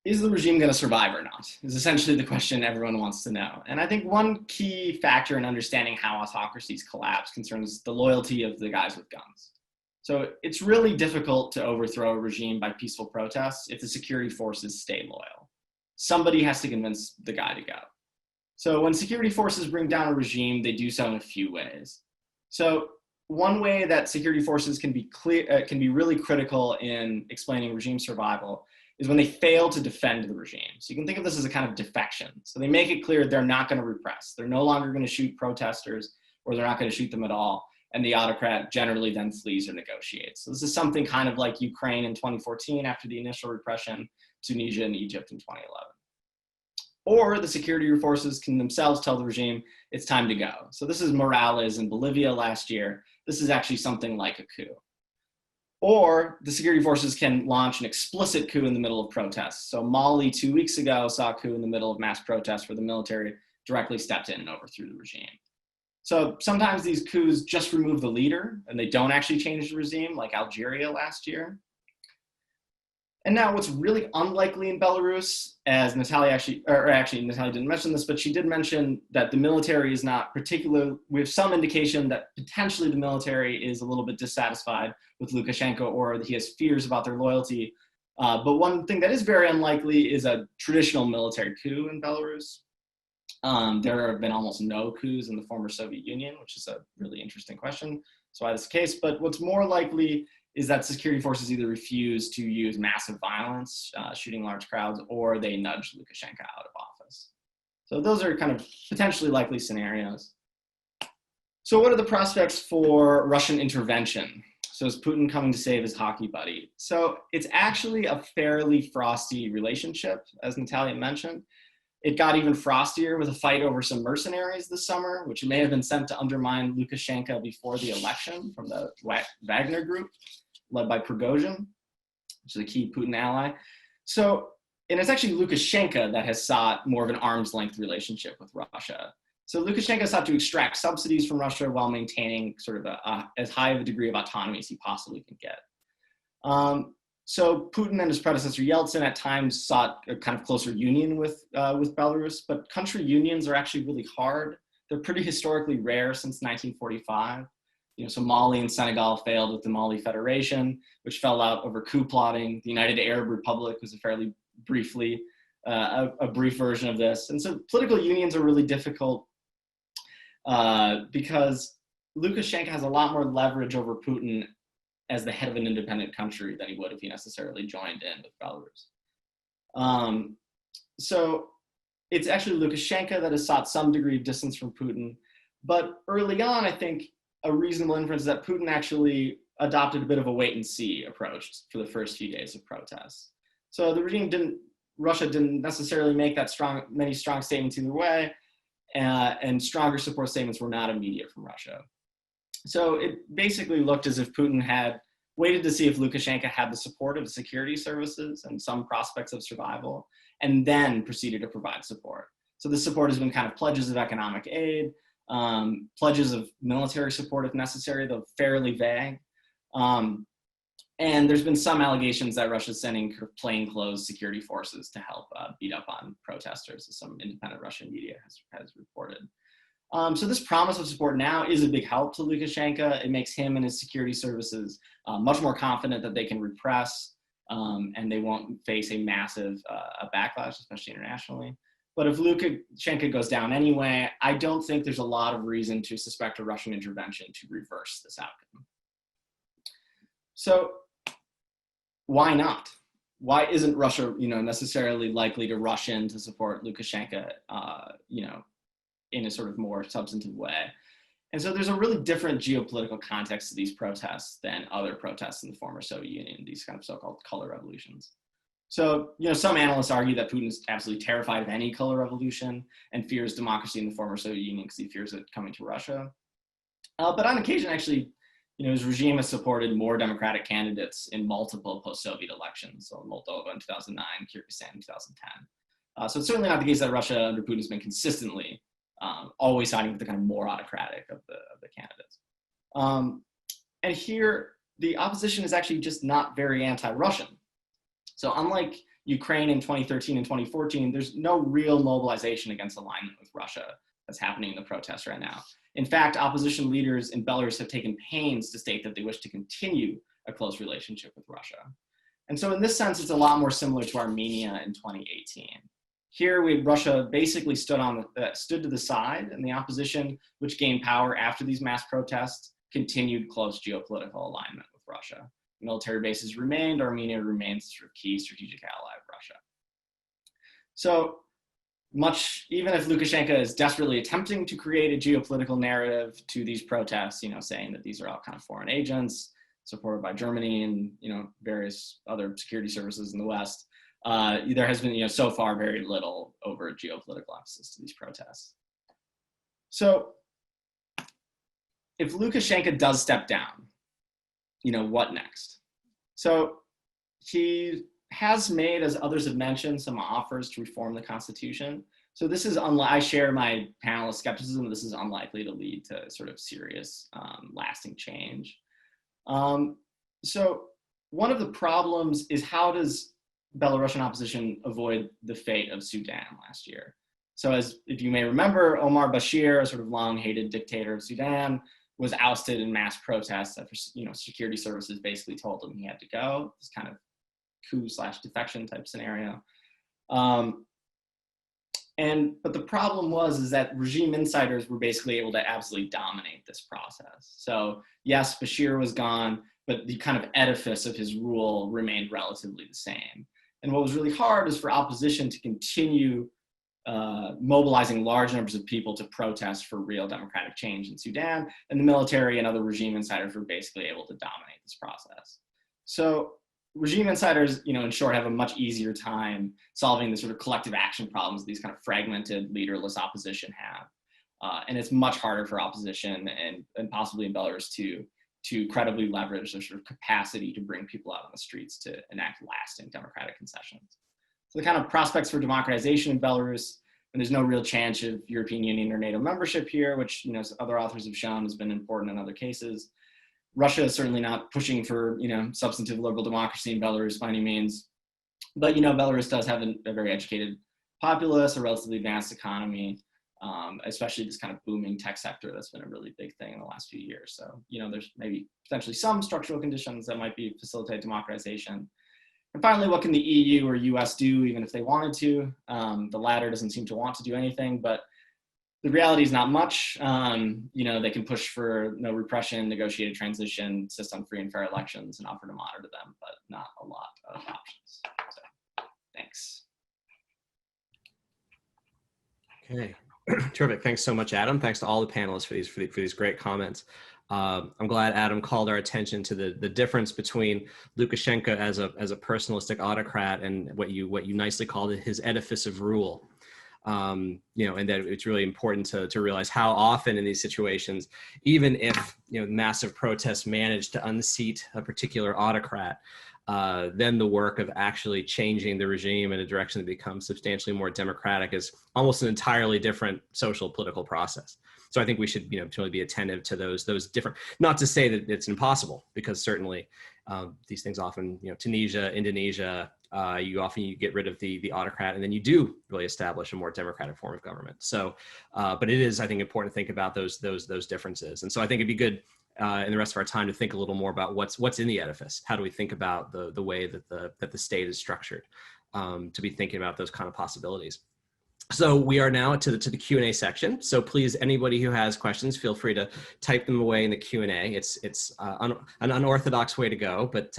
is the regime going to survive or not? Is essentially the question everyone wants to know. And I think one key factor in understanding how autocracies collapse concerns the loyalty of the guys with guns. So it's really difficult to overthrow a regime by peaceful protests if the security forces stay loyal. Somebody has to convince the guy to go. So when security forces bring down a regime, they do so in a few ways. So one way that security forces can be really critical in explaining regime survival is when they fail to defend the regime. So you can think of this as a kind of defection. So they make it clear they're not going to repress. They're no longer going to shoot protesters, or they're not going to shoot them at all. And the autocrat generally then flees or negotiates. So this is something kind of like Ukraine in 2014 after the initial repression, Tunisia and Egypt in 2011. Or the security forces can themselves tell the regime it's time to go. So this is Morales in Bolivia last year. This is actually something like a coup. Or the security forces can launch an explicit coup in the middle of protests. So Mali 2 weeks ago saw a coup in the middle of mass protests where the military directly stepped in and overthrew the regime. So sometimes these coups just remove the leader and they don't actually change the regime, like Algeria last year. And now what's really unlikely in Belarus, as Natalia Natalia didn't mention this, but she did mention that the military is not particular. We have some indication that potentially the military is a little bit dissatisfied with Lukashenko, or that he has fears about their loyalty. But one thing that is very unlikely is a traditional military coup in Belarus. There have been almost no coups in the former Soviet Union, which is a really interesting question. So why that's the case. But what's more likely is that security forces either refuse to use massive violence, shooting large crowds, or they nudge Lukashenka out of office. So those are kind of potentially likely scenarios. So what are the prospects for Russian intervention? So is Putin coming to save his hockey buddy? So it's actually a fairly frosty relationship, as Natalia mentioned. It got even frostier with a fight over some mercenaries this summer, which may have been sent to undermine Lukashenka before the election from the Wagner group, led by Prigozhin, which is a key Putin ally. So, and it's actually Lukashenka that has sought more of an arm's length relationship with Russia. So Lukashenka sought to extract subsidies from Russia while maintaining sort of as high of a degree of autonomy as he possibly can get. So Putin and his predecessor Yeltsin at times sought a kind of closer union with Belarus, but country unions are actually really hard. They're pretty historically rare since 1945. So Mali and Senegal failed with the Mali Federation, which fell out over coup plotting. The United Arab Republic was a fairly briefly, a brief version of this. And so political unions are really difficult because Lukashenka has a lot more leverage over Putin as the head of an independent country than he would if he necessarily joined in with Belarus. So it's actually Lukashenka that has sought some degree of distance from Putin. But early on, I think a reasonable inference is that Putin actually adopted a bit of a wait and see approach for the first few days of protests. So the regime Russia didn't necessarily make that many strong statements either way, and stronger support statements were not immediate from Russia. So it basically looked as if Putin had waited to see if Lukashenka had the support of the security services and some prospects of survival, and then proceeded to provide support. So this support has been kind of pledges of economic aid, pledges of military support if necessary, though fairly vague. And there's been some allegations that Russia's sending plainclothes security forces to help beat up on protesters, as some independent Russian media has reported. So this promise of support now is a big help to Lukashenka. It makes him and his security services much more confident that they can repress and they won't face a massive backlash, especially internationally. But if Lukashenka goes down anyway, I don't think there's a lot of reason to suspect a Russian intervention to reverse this outcome. So why not? Why isn't Russia, necessarily likely to rush in to support Lukashenka, in a sort of more substantive way? And so there's a really different geopolitical context to these protests than other protests in the former Soviet Union, these kind of so-called color revolutions. So, some analysts argue that Putin is absolutely terrified of any color revolution and fears democracy in the former Soviet Union because he fears it coming to Russia. But on occasion, actually, his regime has supported more democratic candidates in multiple post-Soviet elections, so Moldova in 2009, Kyrgyzstan in 2010. So it's certainly not the case that Russia under Putin has been consistently always siding with the kind of more autocratic of the candidates. And here, the opposition is actually just not very anti-Russian. So unlike Ukraine in 2013 and 2014, there's no real mobilization against alignment with Russia that's happening in the protests right now. In fact, opposition leaders in Belarus have taken pains to state that they wish to continue a close relationship with Russia. And so in this sense, it's a lot more similar to Armenia in 2018. Here, Russia basically stood to the side, and the opposition, which gained power after these mass protests, continued close geopolitical alignment with Russia. Military bases remained. Armenia remains a sort of key strategic ally of Russia. So even if Lukashenka is desperately attempting to create a geopolitical narrative to these protests, saying that these are all kind of foreign agents supported by Germany and various other security services in the West, there has been so far very little over geopolitical emphasis to these protests. So if Lukashenka does step down, what next? So he has made, as others have mentioned, some offers to reform the Constitution. So this is, I share my panelist skepticism, this is unlikely to lead to sort of serious, lasting change. So one of the problems is, how does Belarusian opposition avoid the fate of Sudan last year? So if you may remember, Omar Bashir, a sort of long-hated dictator of Sudan, was ousted in mass protests after security services basically told him he had to go. This kind of coup/defection type scenario. But the problem is that regime insiders were basically able to absolutely dominate this process. So yes, Bashir was gone, but the kind of edifice of his rule remained relatively the same. And what was really hard is for opposition to continue mobilizing large numbers of people to protest for real democratic change in Sudan, and the military and other regime insiders were basically able to dominate this process. So regime insiders, in short, have a much easier time solving the sort of collective action problems these kind of fragmented, leaderless opposition have. And it's much harder for opposition and possibly in Belarus to credibly leverage their sort of capacity to bring people out on the streets to enact lasting democratic concessions. So the kind of prospects for democratization in Belarus, and there's no real chance of European Union or NATO membership here, which other authors have shown has been important in other cases. Russia is certainly not pushing for substantive liberal democracy in Belarus by any means, but Belarus does have a very educated populace, a relatively advanced economy, especially this kind of booming tech sector that's been a really big thing in the last few years. So there's maybe potentially some structural conditions that might facilitate democratization. And finally, what can the EU or US do, even if they wanted to? The latter doesn't seem to want to do anything, but the reality is not much. They can push for no repression, negotiated transition, insist on free and fair elections, and offer to monitor them, but not a lot of options. So, thanks. Okay, terrific. Thanks so much, Adam. Thanks to all the panelists for these great comments. I'm glad Adam called our attention to the difference between Lukashenko as a personalistic autocrat and what you nicely called his edifice of rule. And that it's really important to realize how often in these situations, even if massive protests manage to unseat a particular autocrat, then the work of actually changing the regime in a direction that becomes substantially more democratic is almost an entirely different social political process. So I think we should, totally be attentive to those different, not to say that it's impossible, because certainly these things often, Tunisia, Indonesia, you get rid of the autocrat, and then you do really establish a more democratic form of government. So, but it is, I think, important to think about those differences. And so I think it'd be good in the rest of our time to think a little more about what's in the edifice. How do we think about the way that the state is structured, to be thinking about those kind of possibilities. So we are now to the Q&A section. So please, anybody who has questions, feel free to type them away in the Q&A. It's an unorthodox way to go, but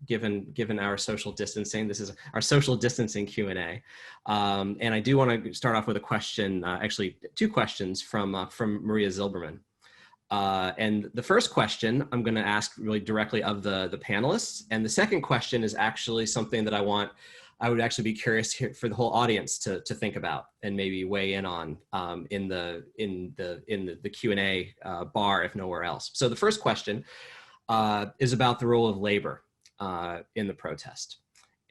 given our social distancing, this is our social distancing Q&A. And I do want to start off with a question, actually two questions from Maria Zilberman. And the first question I'm going to ask really directly of the panelists, and the second question is actually something that I would actually be curious for the whole audience to think about and maybe weigh in on in the Q&A bar, if nowhere else. So the first question is about the role of labor in the protest.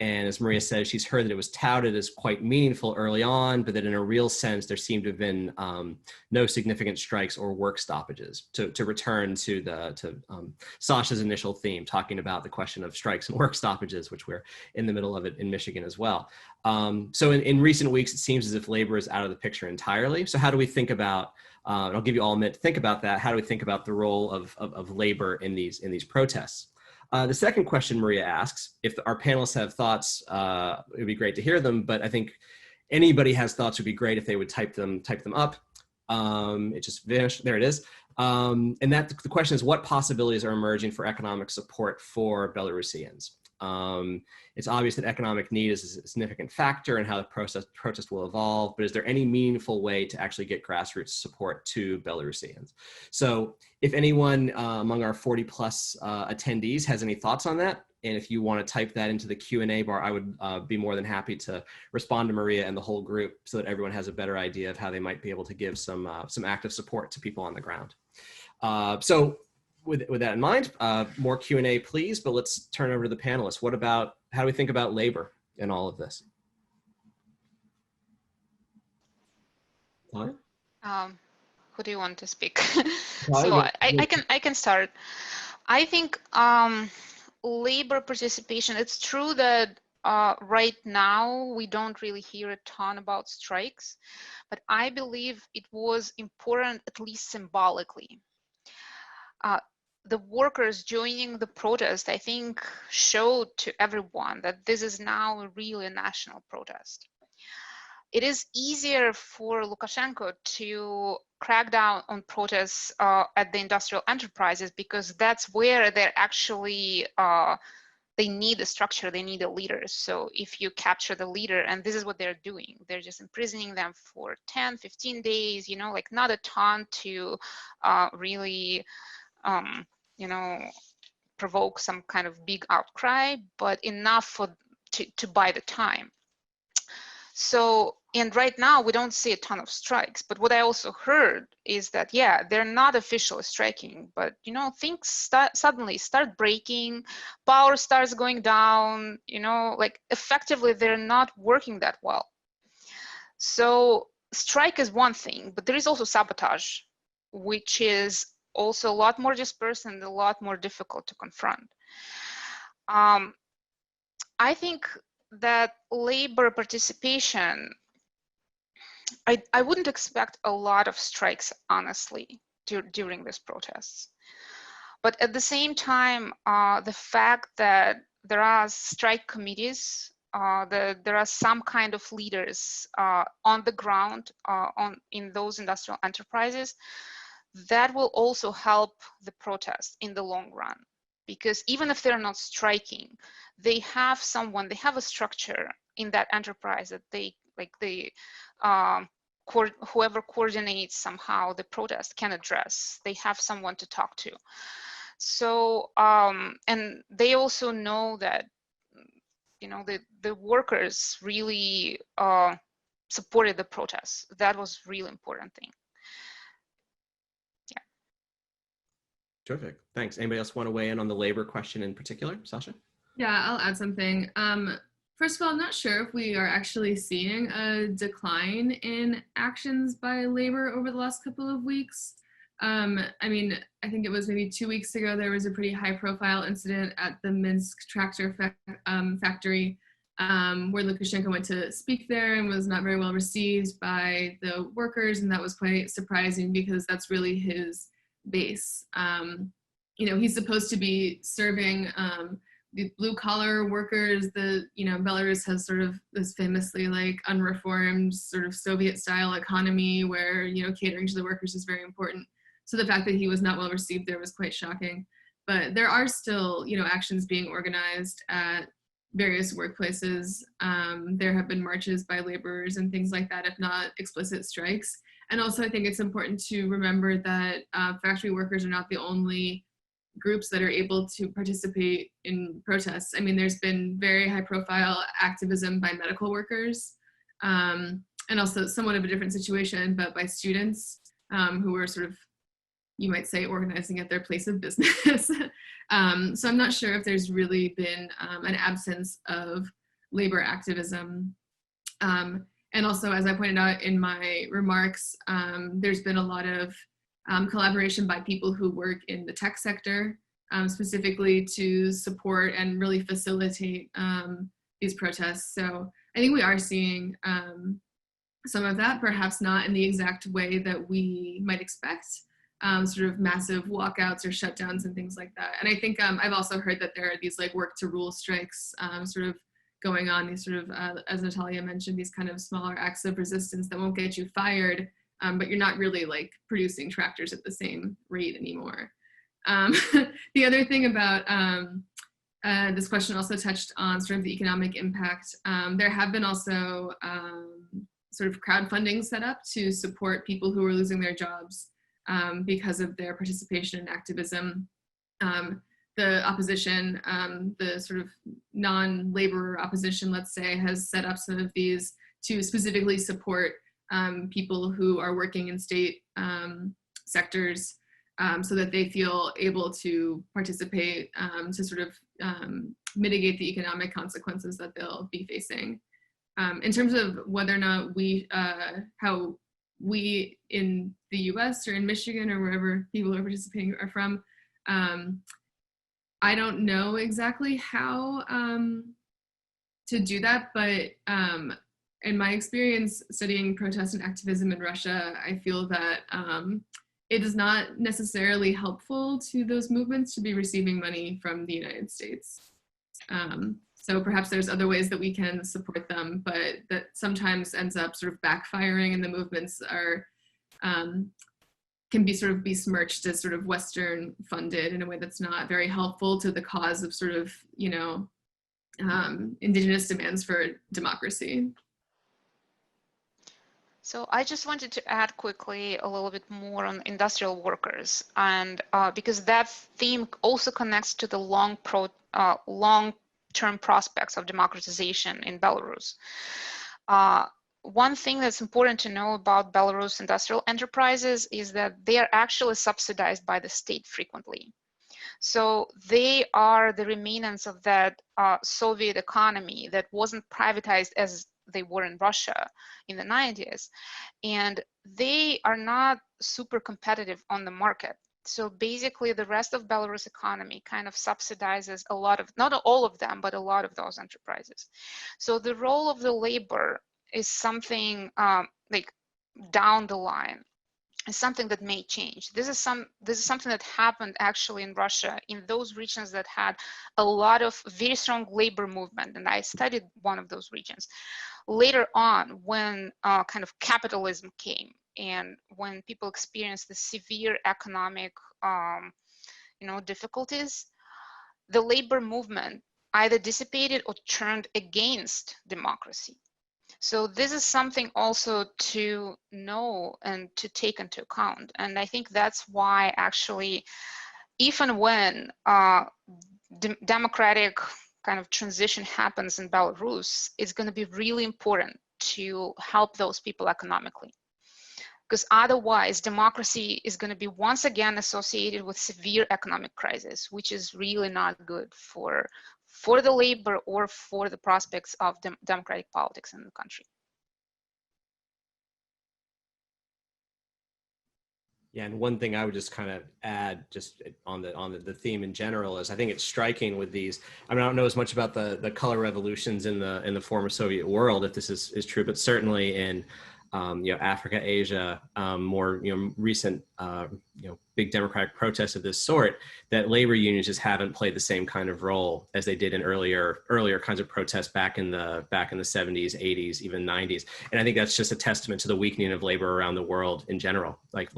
And as Maria says, she's heard that it was touted as quite meaningful early on, but that in a real sense, there seemed to have been no significant strikes or work stoppages. To return to Sasha's initial theme, talking about the question of strikes and work stoppages, which we're in the middle of it in Michigan as well. So in recent weeks, it seems as if labor is out of the picture entirely. So how do we think about, and I'll give you all a minute to think about that, how do we think about the role of labor in these protests? The second question Maria asks, if our panelists have thoughts, it would be great to hear them, but I think anybody has thoughts would be great if they would type them up. It just vanished, there it is. And the question is, what possibilities are emerging for economic support for Belarusians? It's obvious that economic need is a significant factor in how the protest will evolve, but is there any meaningful way to actually get grassroots support to Belarusians? So if anyone among our 40 plus attendees has any thoughts on that, and if you want to type that into the Q&A bar, I would be more than happy to respond to Maria and the whole group so that everyone has a better idea of how they might be able to give some active support to people on the ground. So with that in mind, more Q&A, please, but let's turn over to the panelists. How do we think about labor in all of this? Who do you want to speak? So I can start. I think labor participation, it's true that right now we don't really hear a ton about strikes, but I believe it was important, at least symbolically. The workers joining the protest, I think, showed to everyone that this is now really a national protest. it is easier for Lukashenko to crack down on protests at the industrial enterprises, because that's where they're actually, they need a structure, they need a leader. So if you capture the leader, and this is what they're doing, they're just imprisoning them for 10, 15 days, you know, like not a ton to really, you know, provoke some kind of big outcry, but enough for to buy the time. So, and right now we don't see a ton of strikes, but what I also heard is that, yeah, they're not officially striking, but, you know, things suddenly start breaking, power starts going down, you know, like effectively they're not working that well. So strike is one thing, but there is also sabotage, which is also a lot more dispersed and a lot more difficult to confront. I think that labor participation, I wouldn't expect a lot of strikes, honestly, during these protests. But at the same time, the fact that there are strike committees, there are some kind of leaders on the ground in those industrial enterprises, that will also help the protest in the long run. Because even if they're not striking, they have someone, they have a structure in that enterprise that they, like whoever coordinates somehow the protest can address. They have someone to talk to. So, and they also know that, you know, the workers really supported the protests. That was a really important thing. Terrific. Thanks. Anybody else want to weigh in on the labor question in particular? Sasha? Yeah, I'll add something. First of all, I'm not sure if we are actually seeing a decline in actions by labor over the last couple of weeks. I mean, I think it was maybe 2 weeks ago, there was a pretty high profile incident at the Minsk tractor factory where Lukashenko went to speak there and was not very well received by the workers. And that was quite surprising because that's really his base. You know, he's supposed to be serving the blue collar workers. You know, Belarus has sort of this famously like unreformed sort of Soviet style economy where, you know, catering to the workers is very important. So the fact that he was not well received there was quite shocking. But there are still, you know, actions being organized at various workplaces. There have been marches by laborers and things like that, if not explicit strikes. And also I think it's important to remember that factory workers are not the only groups that are able to participate in protests. I mean, there's been very high profile activism by medical workers, and also somewhat of a different situation, but by students who are sort of, you might say, organizing at their place of business. So I'm not sure if there's really been an absence of labor activism. And also, as I pointed out in my remarks, there's been a lot of collaboration by people who work in the tech sector, specifically to support and really facilitate these protests. So I think we are seeing some of that, perhaps not in the exact way that we might expect, sort of massive walkouts or shutdowns and things like that. And I think I've also heard that there are these like work to rule strikes sort of going on, these sort of, as Natalia mentioned, these kind of smaller acts of resistance that won't get you fired, but you're not really like producing tractors at the same rate anymore. The other thing about this question also touched on sort of the economic impact. There have been also sort of crowdfunding set up to support people who are losing their jobs because of their participation in activism. The opposition, the sort of non-labor opposition, let's say, has set up some of these to specifically support people who are working in state sectors so that they feel able to participate to sort of mitigate the economic consequences that they'll be facing. In terms of whether or not we, how we in the US or in Michigan or wherever people are participating are from, I don't know exactly how to do that, but in my experience studying protest and activism in Russia, I feel that it is not necessarily helpful to those movements to be receiving money from the United States. So perhaps there's other ways that we can support them, but that sometimes ends up sort of backfiring, and the movements are can be sort of besmirched as sort of Western funded in a way that's not very helpful to the cause of sort of, you know, indigenous demands for democracy. So I just wanted to add quickly a little bit more on industrial workers, and because that theme also connects to the long-term prospects of democratization in Belarus. One thing that's important to know about Belarus industrial enterprises is that they are actually subsidized by the state frequently. So they are the remnants of that Soviet economy that wasn't privatized as they were in Russia in the 90s. And they are not super competitive on the market. So basically the rest of Belarus economy kind of subsidizes a lot of, not all of them, but a lot of those enterprises. So the role of the labor is something like down the line, is something that may change. This is something that happened actually in Russia, in those regions that had a lot of very strong labor movement, and I studied one of those regions. Later on, when kind of capitalism came, and when people experienced the severe economic difficulties, the labor movement either dissipated or turned against democracy. So this is something also to know and to take into account. And I think that's why actually, even when democratic kind of transition happens in Belarus, it's going to be really important to help those people economically. Because otherwise, democracy is going to be once again associated with severe economic crisis, which is really not good for the labor or for the prospects of democratic politics in the country. Yeah, and one thing I would just kind of add, just on the theme in general, is I think it's striking with these. I mean, I don't know as much about the color revolutions in the former Soviet world, if this is true, but certainly in Africa, Asia, more recent big democratic protests of this sort, that labor unions just haven't played the same kind of role as they did in earlier kinds of protests back in the 70s, 80s, even 90s. And I think that's just a testament to the weakening of labor around the world in general. Like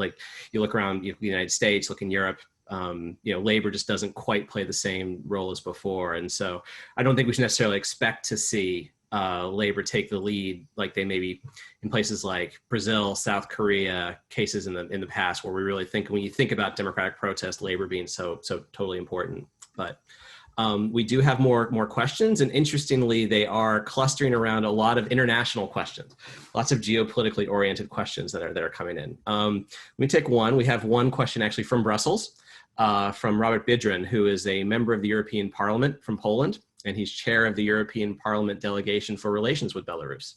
you look around the United States, look in Europe, labor just doesn't quite play the same role as before. And so I don't think we should necessarily expect to see labor take the lead like they maybe in places like Brazil, South Korea, cases in the past, where we really think, when you think about democratic protest, labor being so totally important. But we do have more questions, and interestingly, they are clustering around a lot of international questions, lots of geopolitically oriented questions that are coming in. Let me take one. We have one question actually from Brussels, from Robert Bidron, who is a member of the European Parliament from Poland, and he's chair of the European Parliament Delegation for Relations with Belarus.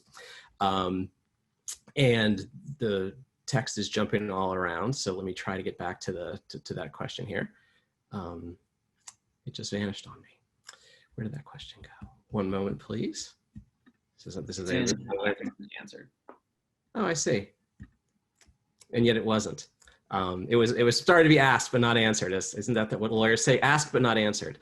And the text is jumping all around, so let me try to get back to that question here. It just vanished on me. Where did that question go? One moment, please. This is answered. Oh, I see. And yet it wasn't. It was started to be asked but not answered. Isn't that what lawyers say? Asked but not answered.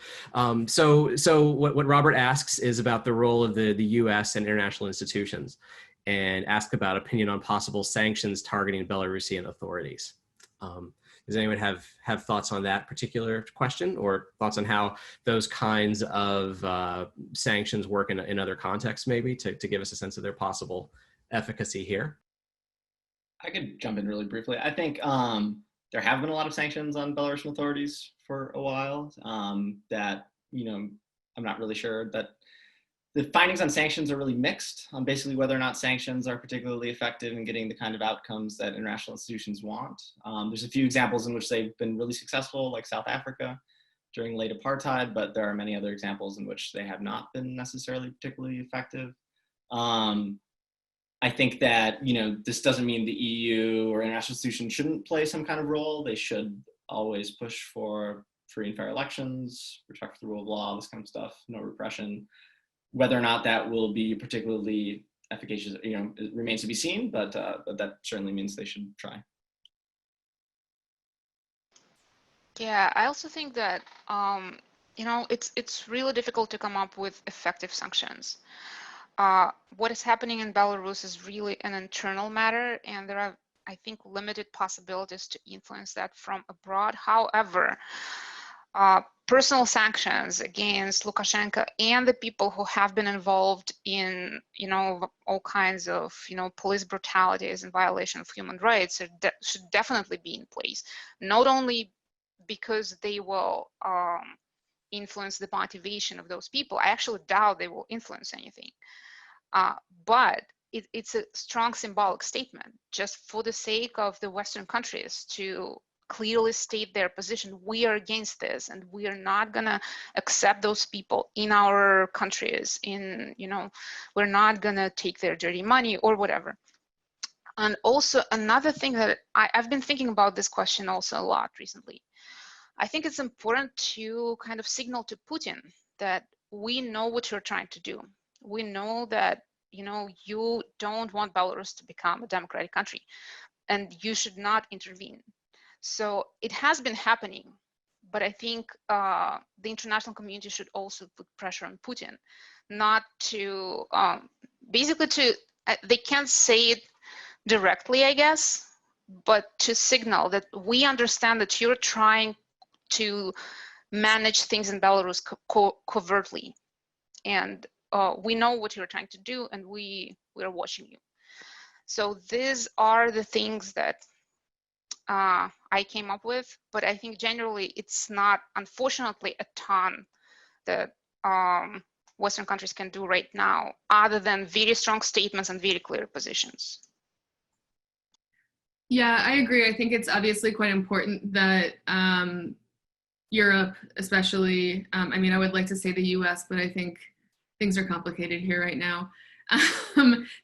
So what Robert asks is about the role of the U.S. and international institutions, and ask about opinion on possible sanctions targeting Belarusian authorities. Does anyone have thoughts on that particular question, or thoughts on how those kinds of sanctions work in other contexts, maybe to give us a sense of their possible efficacy here? I could jump in really briefly. I think there have been a lot of sanctions on Belarusian authorities for a while that, I'm not really sure that the findings on sanctions are really mixed on basically whether or not sanctions are particularly effective in getting the kind of outcomes that international institutions want. There's a few examples in which they've been really successful, like South Africa during late apartheid, but there are many other examples in which they have not been necessarily particularly effective. I think that, this doesn't mean the EU or international institutions shouldn't play some kind of role. They should always push for free and fair elections, respect for the rule of law, this kind of stuff, no repression. Whether or not that will be particularly efficacious, it remains to be seen, but that certainly means they should try. Yeah, I also think that you know, it's really difficult to come up with effective sanctions. What is happening in Belarus is really an internal matter, and there are, I think, limited possibilities to influence that from abroad. However, personal sanctions against Lukashenko and the people who have been involved in, you know, all kinds of, you know, police brutalities and violation of human rights should definitely be in place. Not only because they will influence the motivation of those people. I actually doubt they will influence anything. But it's a strong symbolic statement just for the sake of the Western countries to clearly state their position. We are against this, and we are not gonna accept those people in our countries. You know, we're not gonna take their dirty money or whatever. And also another thing that I've been thinking about this question also a lot recently. I think it's important to kind of signal to Putin that we know what you're trying to do. We know that, you know, you don't want Belarus to become a democratic country, and you should not intervene. So it has been happening, but I think the international community should also put pressure on Putin, not to, basically they can't say it directly, I guess, but to signal that we understand that you're trying to manage things in Belarus covertly, and we know what you're trying to do, and we are watching you. So these are the things that I came up with, but I think generally it's not, unfortunately, a ton that Western countries can do right now, other than very strong statements and very clear positions. Yeah, I agree. I think it's obviously quite important that Europe, especially, I mean, I would like to say the US, but I think things are complicated here right now,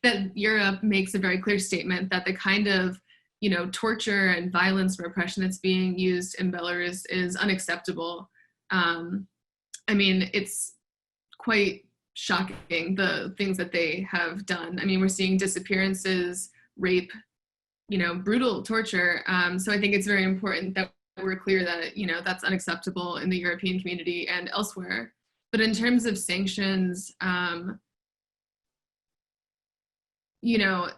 that Europe makes a very clear statement that the kind of, you know, torture and violence and repression that's being used in Belarus is unacceptable. I mean, it's quite shocking, the things that they have done. I mean, we're seeing disappearances, rape, you know, brutal torture. So I think it's very important that we're clear that, you know, that's unacceptable in the European community and elsewhere. But in terms of sanctions, you know,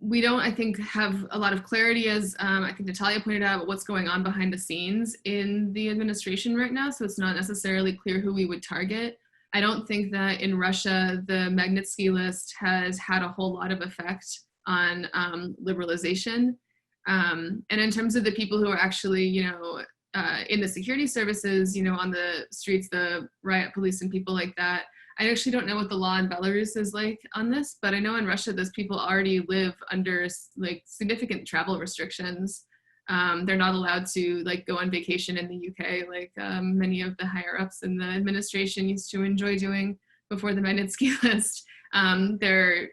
we don't, I think, have a lot of clarity, as I think Natalia pointed out, what's going on behind the scenes in the administration right now. So it's not necessarily clear who we would target. I don't think that in Russia, the Magnitsky list has had a whole lot of effect on liberalization. And in terms of the people who are actually, you know, in the security services, you know, on the streets, the riot police and people like that, I actually don't know what the law in Belarus is like on this, but I know in Russia, those people already live under like significant travel restrictions. They're not allowed to like go on vacation in the UK, like many of the higher ups in the administration used to enjoy doing before the Magnitsky list. They're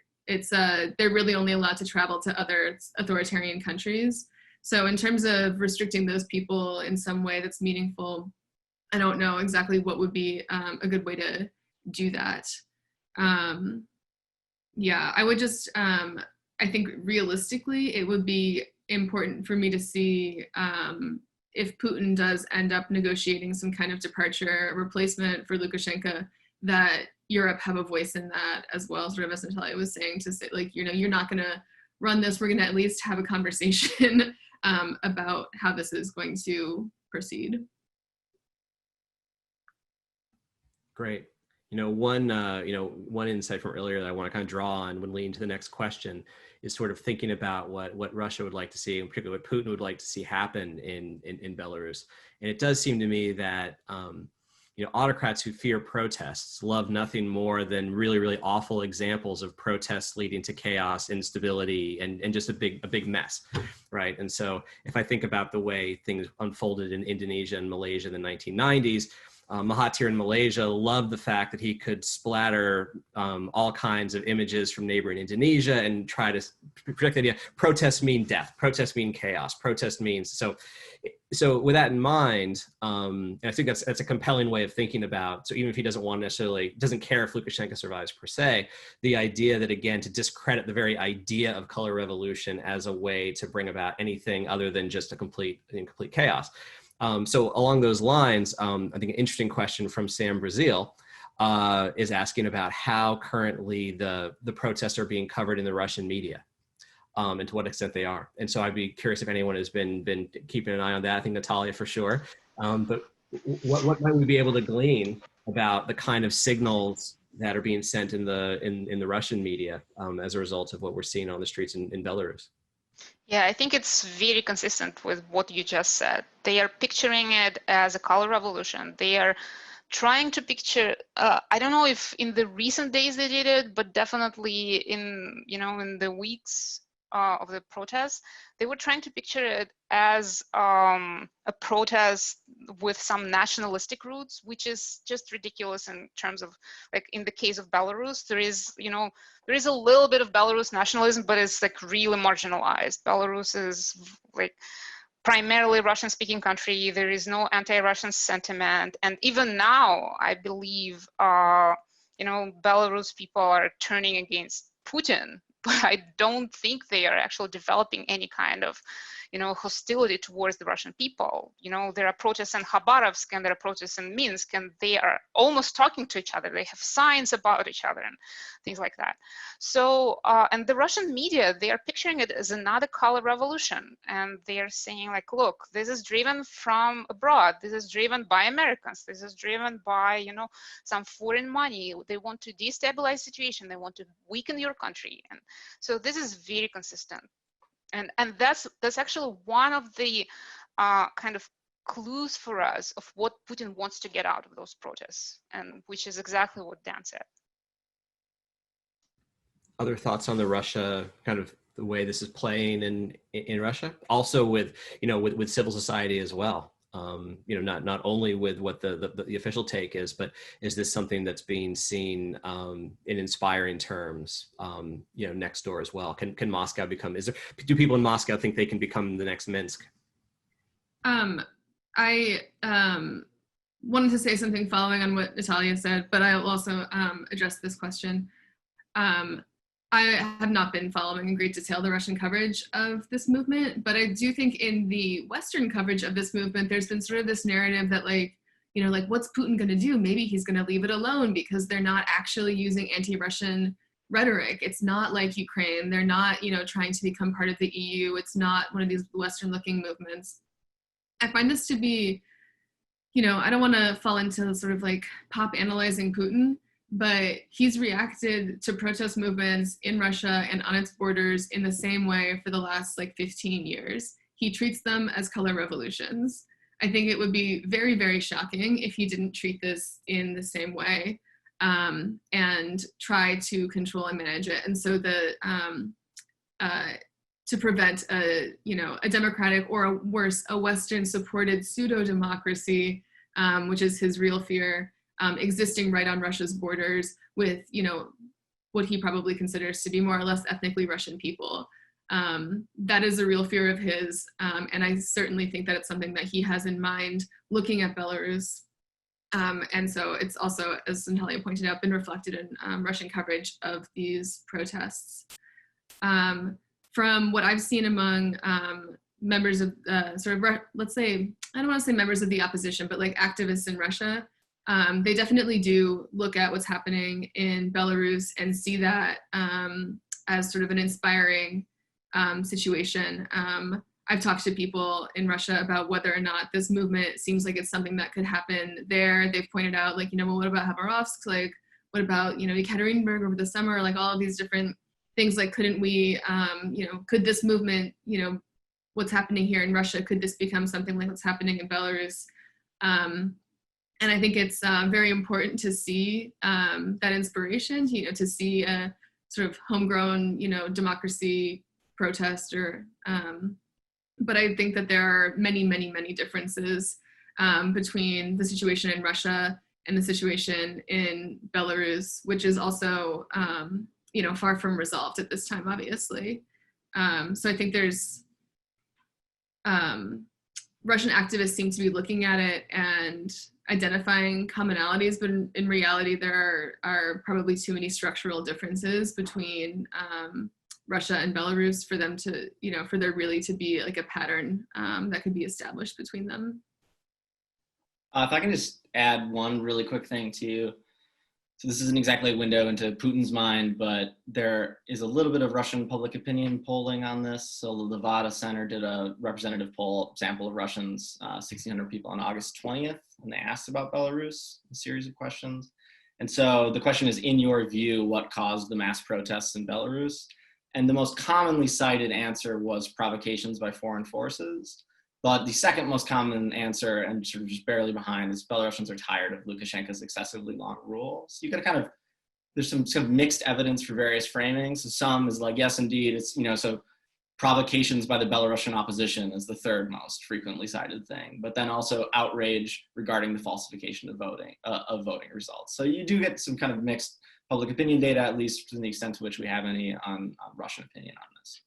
really only allowed to travel to other authoritarian countries. So in terms of restricting those people in some way that's meaningful, I don't know exactly what would be a good way to do that. Yeah, I would just, I think realistically, it would be important for me to see if Putin does end up negotiating some kind of departure replacement for Lukashenko, that Europe have a voice in that as well, sort of as Natalia was saying, to say like, you know, you're not gonna run this, we're gonna at least have a conversation about how this is going to proceed. Great. You know, one insight from earlier that I want to kind of draw on when leading to the next question is sort of thinking about what Russia would like to see, and particularly what Putin would like to see happen in Belarus. And it does seem to me that you know, autocrats who fear protests love nothing more than really, really awful examples of protests leading to chaos, instability, and just a big mess, right? And so if I think about the way things unfolded in Indonesia and Malaysia in the 1990s, Mahathir in Malaysia loved the fact that he could splatter all kinds of images from neighboring Indonesia and try to project the idea, protests mean death, protests mean chaos, protest means, so with that in mind, and I think that's a compelling way of thinking about, so even if he doesn't care if Lukashenko survives per se, the idea that, again, to discredit the very idea of color revolution as a way to bring about anything other than just a complete chaos. So along those lines, I think an interesting question from Sam Brazil is asking about how currently the protests are being covered in the Russian media, and to what extent they are. And so I'd be curious if anyone has been keeping an eye on that. I think Natalia for sure. But what might we be able to glean about the kind of signals that are being sent in the Russian media as a result of what we're seeing on the streets in Belarus? Yeah, I think it's very consistent with what you just said. They are picturing it as a color revolution. They are trying to picture, I don't know if in the recent days they did it, but definitely in the weeks of the protests, they were trying to picture it as a protest with some nationalistic roots, which is just ridiculous in terms of, like, in the case of Belarus, there is a little bit of Belarus nationalism, but it's like really marginalized. Belarus is like primarily Russian-speaking country. There is no anti-Russian sentiment, and even now, I believe, Belarus people are turning against Putin, but I don't think they are actually developing any kind of, hostility towards the Russian people. There are protests in Khabarovsk and there are protests in Minsk, and they are almost talking to each other. They have signs about each other and things like that. So, and the Russian media, they are picturing it as another color revolution. And they are saying, like, look, this is driven from abroad. This is driven by Americans. This is driven by, some foreign money. They want to destabilize the situation. They want to weaken your country. And so this is very consistent. And that's actually one of the kind of clues for us of what Putin wants to get out of those protests, and which is exactly what Dan said. Other thoughts on the Russia, kind of the way this is playing in Russia, also with with civil society as well. Not only with what the official take is, but is this something that's being seen in inspiring terms, next door as well? Can Moscow become? Do people in Moscow think they can become the next Minsk? I wanted to say something following on what Natalia said, but I'll also address this question. I have not been following in great detail the Russian coverage of this movement, but I do think in the Western coverage of this movement, there's been sort of this narrative that, like, what's Putin going to do? Maybe he's going to leave it alone because they're not actually using anti-Russian rhetoric. It's not like Ukraine. They're not, trying to become part of the EU. It's not one of these Western-looking movements. I find this to be, I don't want to fall into sort of like pop analyzing Putin, but he's reacted to protest movements in Russia and on its borders in the same way for the last 15 years. He treats them as color revolutions. I think it would be very, very shocking if he didn't treat this in the same way and try to control and manage it. And so to prevent a democratic, or worse, a Western supported pseudo-democracy, which is his real fear, existing right on Russia's borders with, what he probably considers to be more or less ethnically Russian people. That is a real fear of his, and I certainly think that it's something that he has in mind looking at Belarus. And so it's also, as Natalia pointed out, been reflected in Russian coverage of these protests. From what I've seen among members of let's say, I don't want to say members of the opposition, but like activists in Russia, they definitely do look at what's happening in Belarus and see that as sort of an inspiring situation. I've talked to people in Russia about whether or not this movement seems like it's something that could happen there. They've pointed out, like, well, what about Khabarovsk? Like, what about, Ekaterinburg over the summer? Like, all of these different things, like, couldn't we, could this movement, what's happening here in Russia, could this become something like what's happening in Belarus? And I think it's very important to see that inspiration, to see a sort of homegrown, democracy protest, or, but I think that there are many, many, many differences between the situation in Russia and the situation in Belarus, which is also, far from resolved at this time, obviously. So I think there's, Russian activists seem to be looking at it and identifying commonalities, but in reality, there are probably too many structural differences between Russia and Belarus for them to, for there really to be like a pattern that could be established between them. If I can just add one really quick thing to you. So this isn't exactly a window into Putin's mind, but there is a little bit of Russian public opinion polling on this. So the Levada Center did a representative poll, sample of Russians, 1,600 people on August 20th, and they asked about Belarus, a series of questions. And so the question is, in your view, what caused the mass protests in Belarus? And the most commonly cited answer was provocations by foreign forces. But the second most common answer, and sort of just barely behind, is Belarusians are tired of Lukashenka's excessively long rule. So you got to kind of, there's some sort of mixed evidence for various framings. So some is like, yes, indeed, it's, so provocations by the Belarusian opposition is the third most frequently cited thing, but then also outrage regarding the falsification of voting results. So you do get some kind of mixed public opinion data, at least to the extent to which we have any on Russian opinion on this.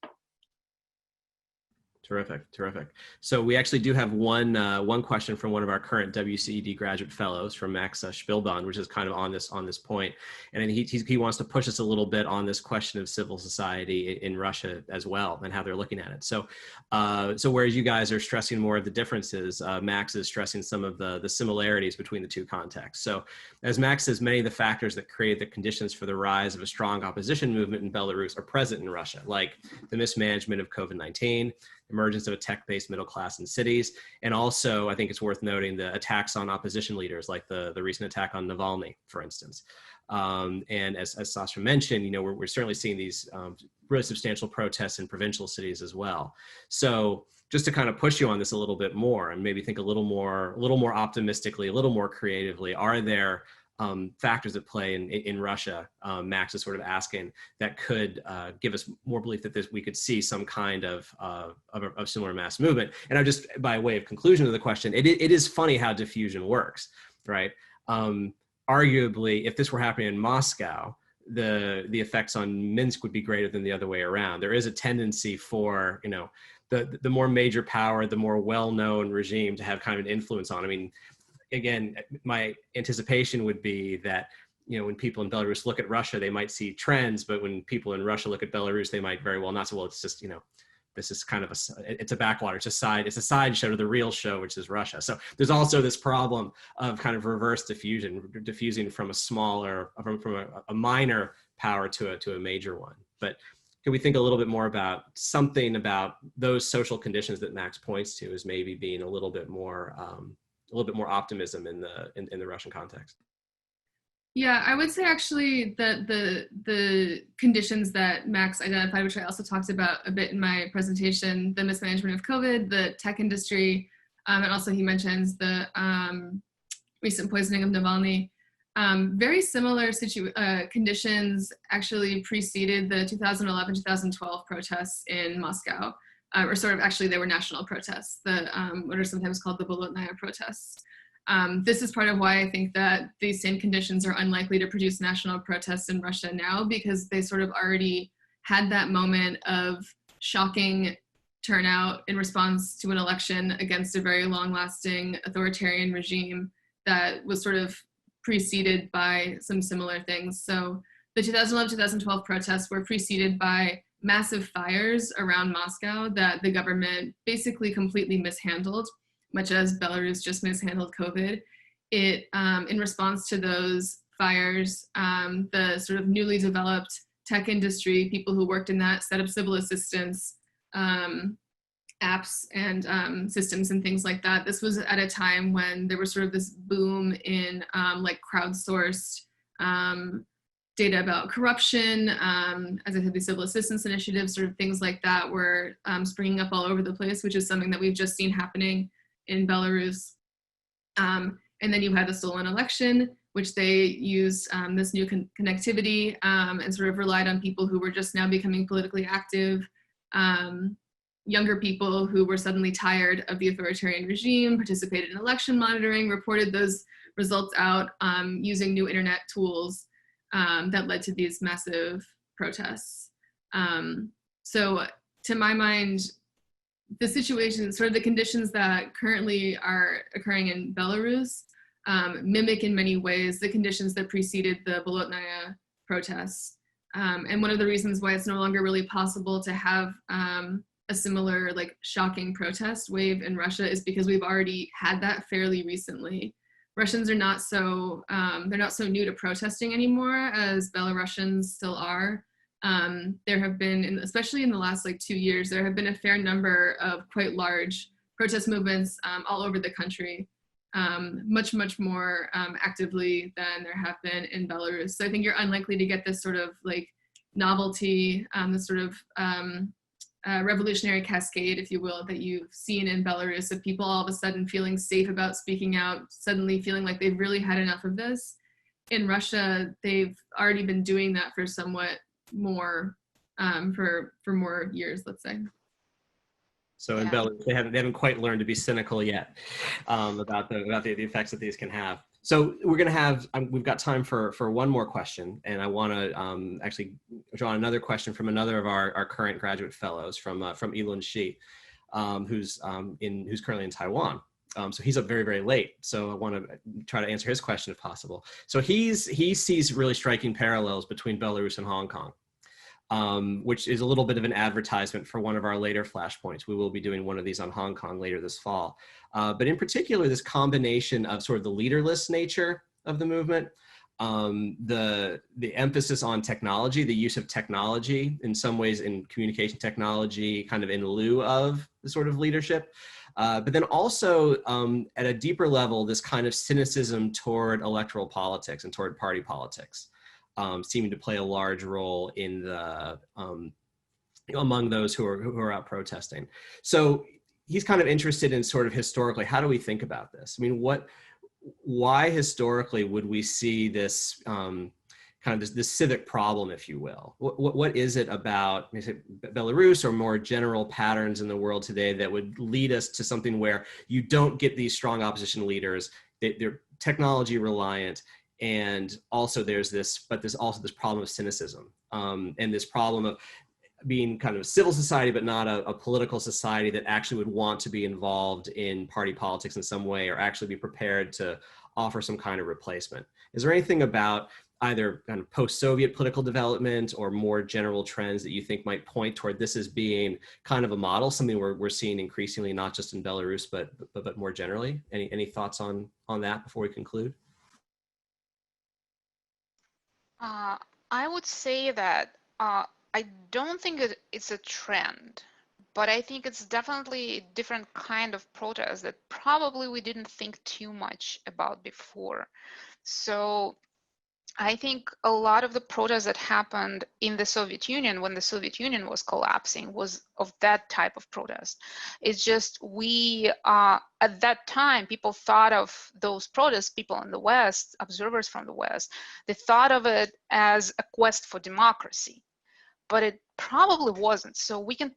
Terrific, terrific. So we actually do have one question from one of our current WCED graduate fellows, from Max Spielbaum, which is kind of on this point, and he wants to push us a little bit on this question of civil society in Russia as well and how they're looking at it. So, so whereas you guys are stressing more of the differences, Max is stressing some of the similarities between the two contexts. So, as Max says, many of the factors that create the conditions for the rise of a strong opposition movement in Belarus are present in Russia, like the mismanagement of COVID-19. Emergence of a tech-based middle class in cities. And also, I think it's worth noting the attacks on opposition leaders, like the recent attack on Navalny, for instance. And as Sasha mentioned, we're certainly seeing these really substantial protests in provincial cities as well. So just to kind of push you on this a little bit more and maybe think a little more optimistically, a little more creatively, are there factors at play in Russia, Max is sort of asking, that could give us more belief that we could see some kind of similar mass movement. And I'm just, by way of conclusion of the question, it is funny how diffusion works, right? Arguably, if this were happening in Moscow, the effects on Minsk would be greater than the other way around. There is a tendency for, the more major power, the more well-known regime to have kind of an influence on. I mean, again, my anticipation would be that, when people in Belarus look at Russia, they might see trends, but when people in Russia look at Belarus, they might very well not say, well, it's just, this is kind of it's a backwater, it's a sideshow to the real show, which is Russia. So there's also this problem of kind of reverse diffusing from a minor power to a major one. But can we think a little bit more about something about those social conditions that Max points to as maybe being a little bit more optimism in the Russian context? Yeah, I would say actually that the conditions that Max identified, which I also talked about a bit in my presentation, the mismanagement of COVID, the tech industry, and also he mentions the recent poisoning of Navalny. Very similar conditions actually preceded the 2011-2012 protests in Moscow. Or sort of, actually, they were national protests, what are sometimes called the Bolotnaya protests. This is part of why I think that these same conditions are unlikely to produce national protests in Russia now, because they sort of already had that moment of shocking turnout in response to an election against a very long-lasting authoritarian regime that was sort of preceded by some similar things. So the 2011-2012 protests were preceded by massive fires around Moscow that the government basically completely mishandled, much as Belarus just mishandled COVID. In response to those fires, the sort of newly developed tech industry, people who worked in that, set up civil assistance apps and systems and things like that. This was at a time when there was sort of this boom in like crowdsourced data about corruption. As I said, the civil assistance initiatives, sort of things like that were springing up all over the place, which is something that we've just seen happening in Belarus. And then you had the stolen election, which they used this new connectivity and sort of relied on people who were just now becoming politically active, younger people who were suddenly tired of the authoritarian regime, participated in election monitoring, reported those results out using new internet tools that led to these massive protests. So to my mind, the situation, sort of the conditions that currently are occurring in Belarus mimic in many ways the conditions that preceded the Bolotnaya protests. And one of the reasons why it's no longer really possible to have a similar like shocking protest wave in Russia is because we've already had that fairly recently. Russians are not so, they're not so new to protesting anymore as Belarusians still are. There have been, especially in the last like 2 years, there have been a fair number of quite large protest movements all over the country, much more actively than there have been in Belarus. So I think you're unlikely to get this sort of like novelty, this sort of revolutionary cascade, if you will, that you've seen in Belarus, of people all of a sudden feeling safe about speaking out, suddenly feeling like they've really had enough of this. In Russia, they've already been doing that for somewhat more, for more years, let's say. So in Belarus, they haven't quite learned to be cynical yet about the effects that these can have. So we're going to have, we've got time for one more question, and I want to actually draw another question from another of our current graduate fellows, from Elon Shi, who's currently in Taiwan. So he's up very, very late. So I want to try to answer his question if possible. So he sees really striking parallels between Belarus and Hong Kong, which is a little bit of an advertisement for one of our later Flashpoints. We will be doing one of these on Hong Kong later this fall. But in particular, this combination of sort of the leaderless nature of the movement, the emphasis on technology, the use of technology in some ways in communication technology, kind of in lieu of the sort of leadership. But then also at a deeper level, this kind of cynicism toward electoral politics and toward party politics. Seeming to play a large role in the among those who are out protesting. So he's kind of interested in sort of historically, how do we think about this? I mean, why historically would we see this kind of this civic problem, if you will? What is it about, is it Belarus or more general patterns in the world today that would lead us to something where you don't get these strong opposition leaders, they're technology reliant, and also there's this problem of cynicism, and this problem of being kind of a civil society, but not a political society that actually would want to be involved in party politics in some way, or actually be prepared to offer some kind of replacement. Is there anything about either kind of post-Soviet political development or more general trends that you think might point toward this as being kind of a model, something we're seeing increasingly, not just in Belarus, but more generally? Any thoughts on that before we conclude? I would say that I don't think it's a trend, but I think it's definitely a different kind of protest that probably we didn't think too much about before. So I think a lot of the protests that happened in the Soviet Union when the Soviet Union was collapsing was of that type of protest. It's just at that time, people thought of those protests, people in the West, observers from the West, they thought of it as a quest for democracy, but it probably wasn't. So we can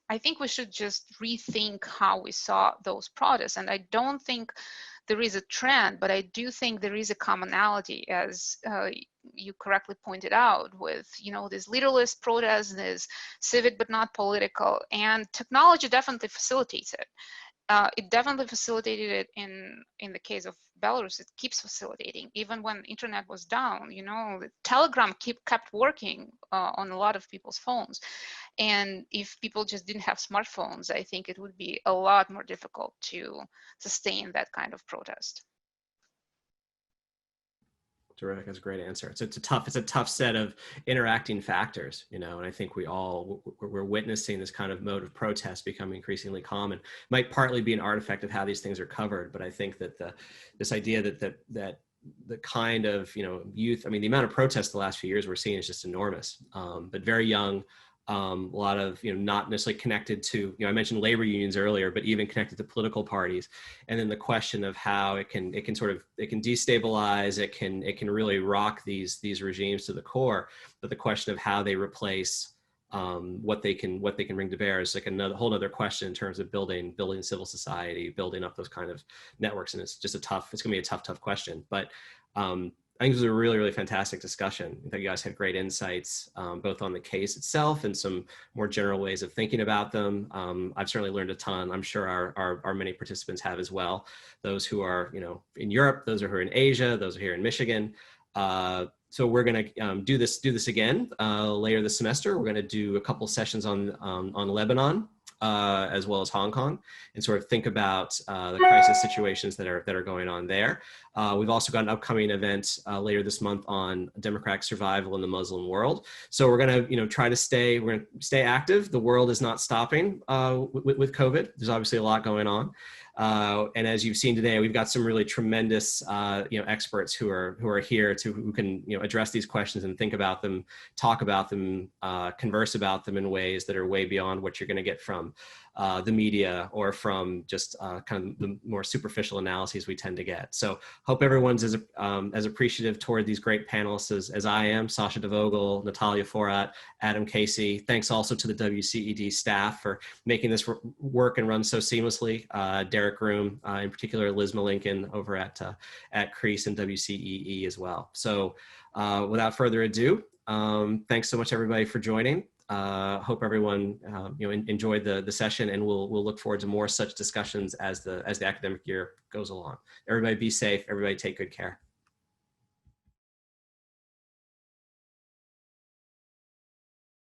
I think we should just rethink how we saw those protests. And I don't think there is a trend, but I do think there is a commonality, as you correctly pointed out, with these leaderless protests, this civic but not political, and technology definitely facilitates it. It definitely facilitated it in the case of Belarus. It keeps facilitating. Even when internet was down, the Telegram kept working on a lot of people's phones. And if people just didn't have smartphones, I think it would be a lot more difficult to sustain that kind of protest. Terrific. That's a great answer. It's a tough set of interacting factors, and I think we're witnessing this kind of mode of protest become increasingly common. Might partly be an artifact of how these things are covered, but I think that this idea that the kind of youth, I mean, the amount of protests the last few years we're seeing is just enormous, but very young. A lot of, not necessarily connected to, I mentioned labor unions earlier, but even connected to political parties. And then the question of how it can destabilize, it can really rock these regimes to the core. But the question of how they replace what they can bring to bear is like a whole other question in terms of building civil society, building up those kind of networks. And it's going to be a tough question. But I think it was a really, really fantastic discussion. I think you guys had great insights, both on the case itself and some more general ways of thinking about them. I've certainly learned a ton. I'm sure our many participants have as well. Those who are, in Europe, those who are in Asia, those who are here in Michigan. So we're going to do this again later this semester. We're going to do a couple sessions on Lebanon as well as Hong Kong, and sort of think about the crisis situations that are going on there. We've also got an upcoming event later this month on democratic survival in the Muslim world. So we're going to try to stay active. The world is not stopping with COVID. There's obviously a lot going on. And as you've seen today, we've got some really tremendous, experts who are here who can, address these questions and think about them, talk about them, converse about them in ways that are way beyond what you're going to get from the media or from just kind of the more superficial analyses we tend to get. So hope everyone's as appreciative toward these great panelists as I am. Sasha Vogel, Natalia, Forrat, Adam Casey. Thanks also to the WCED staff for making this work and run so seamlessly. Derek Room, in particular, Liz Malinkin over at CREASE and WCEE as well. So without further ado, thanks so much everybody for joining. Hope everyone enjoyed the session, and we'll look forward to more such discussions as the academic year goes along. Everybody be safe. Everybody take good care.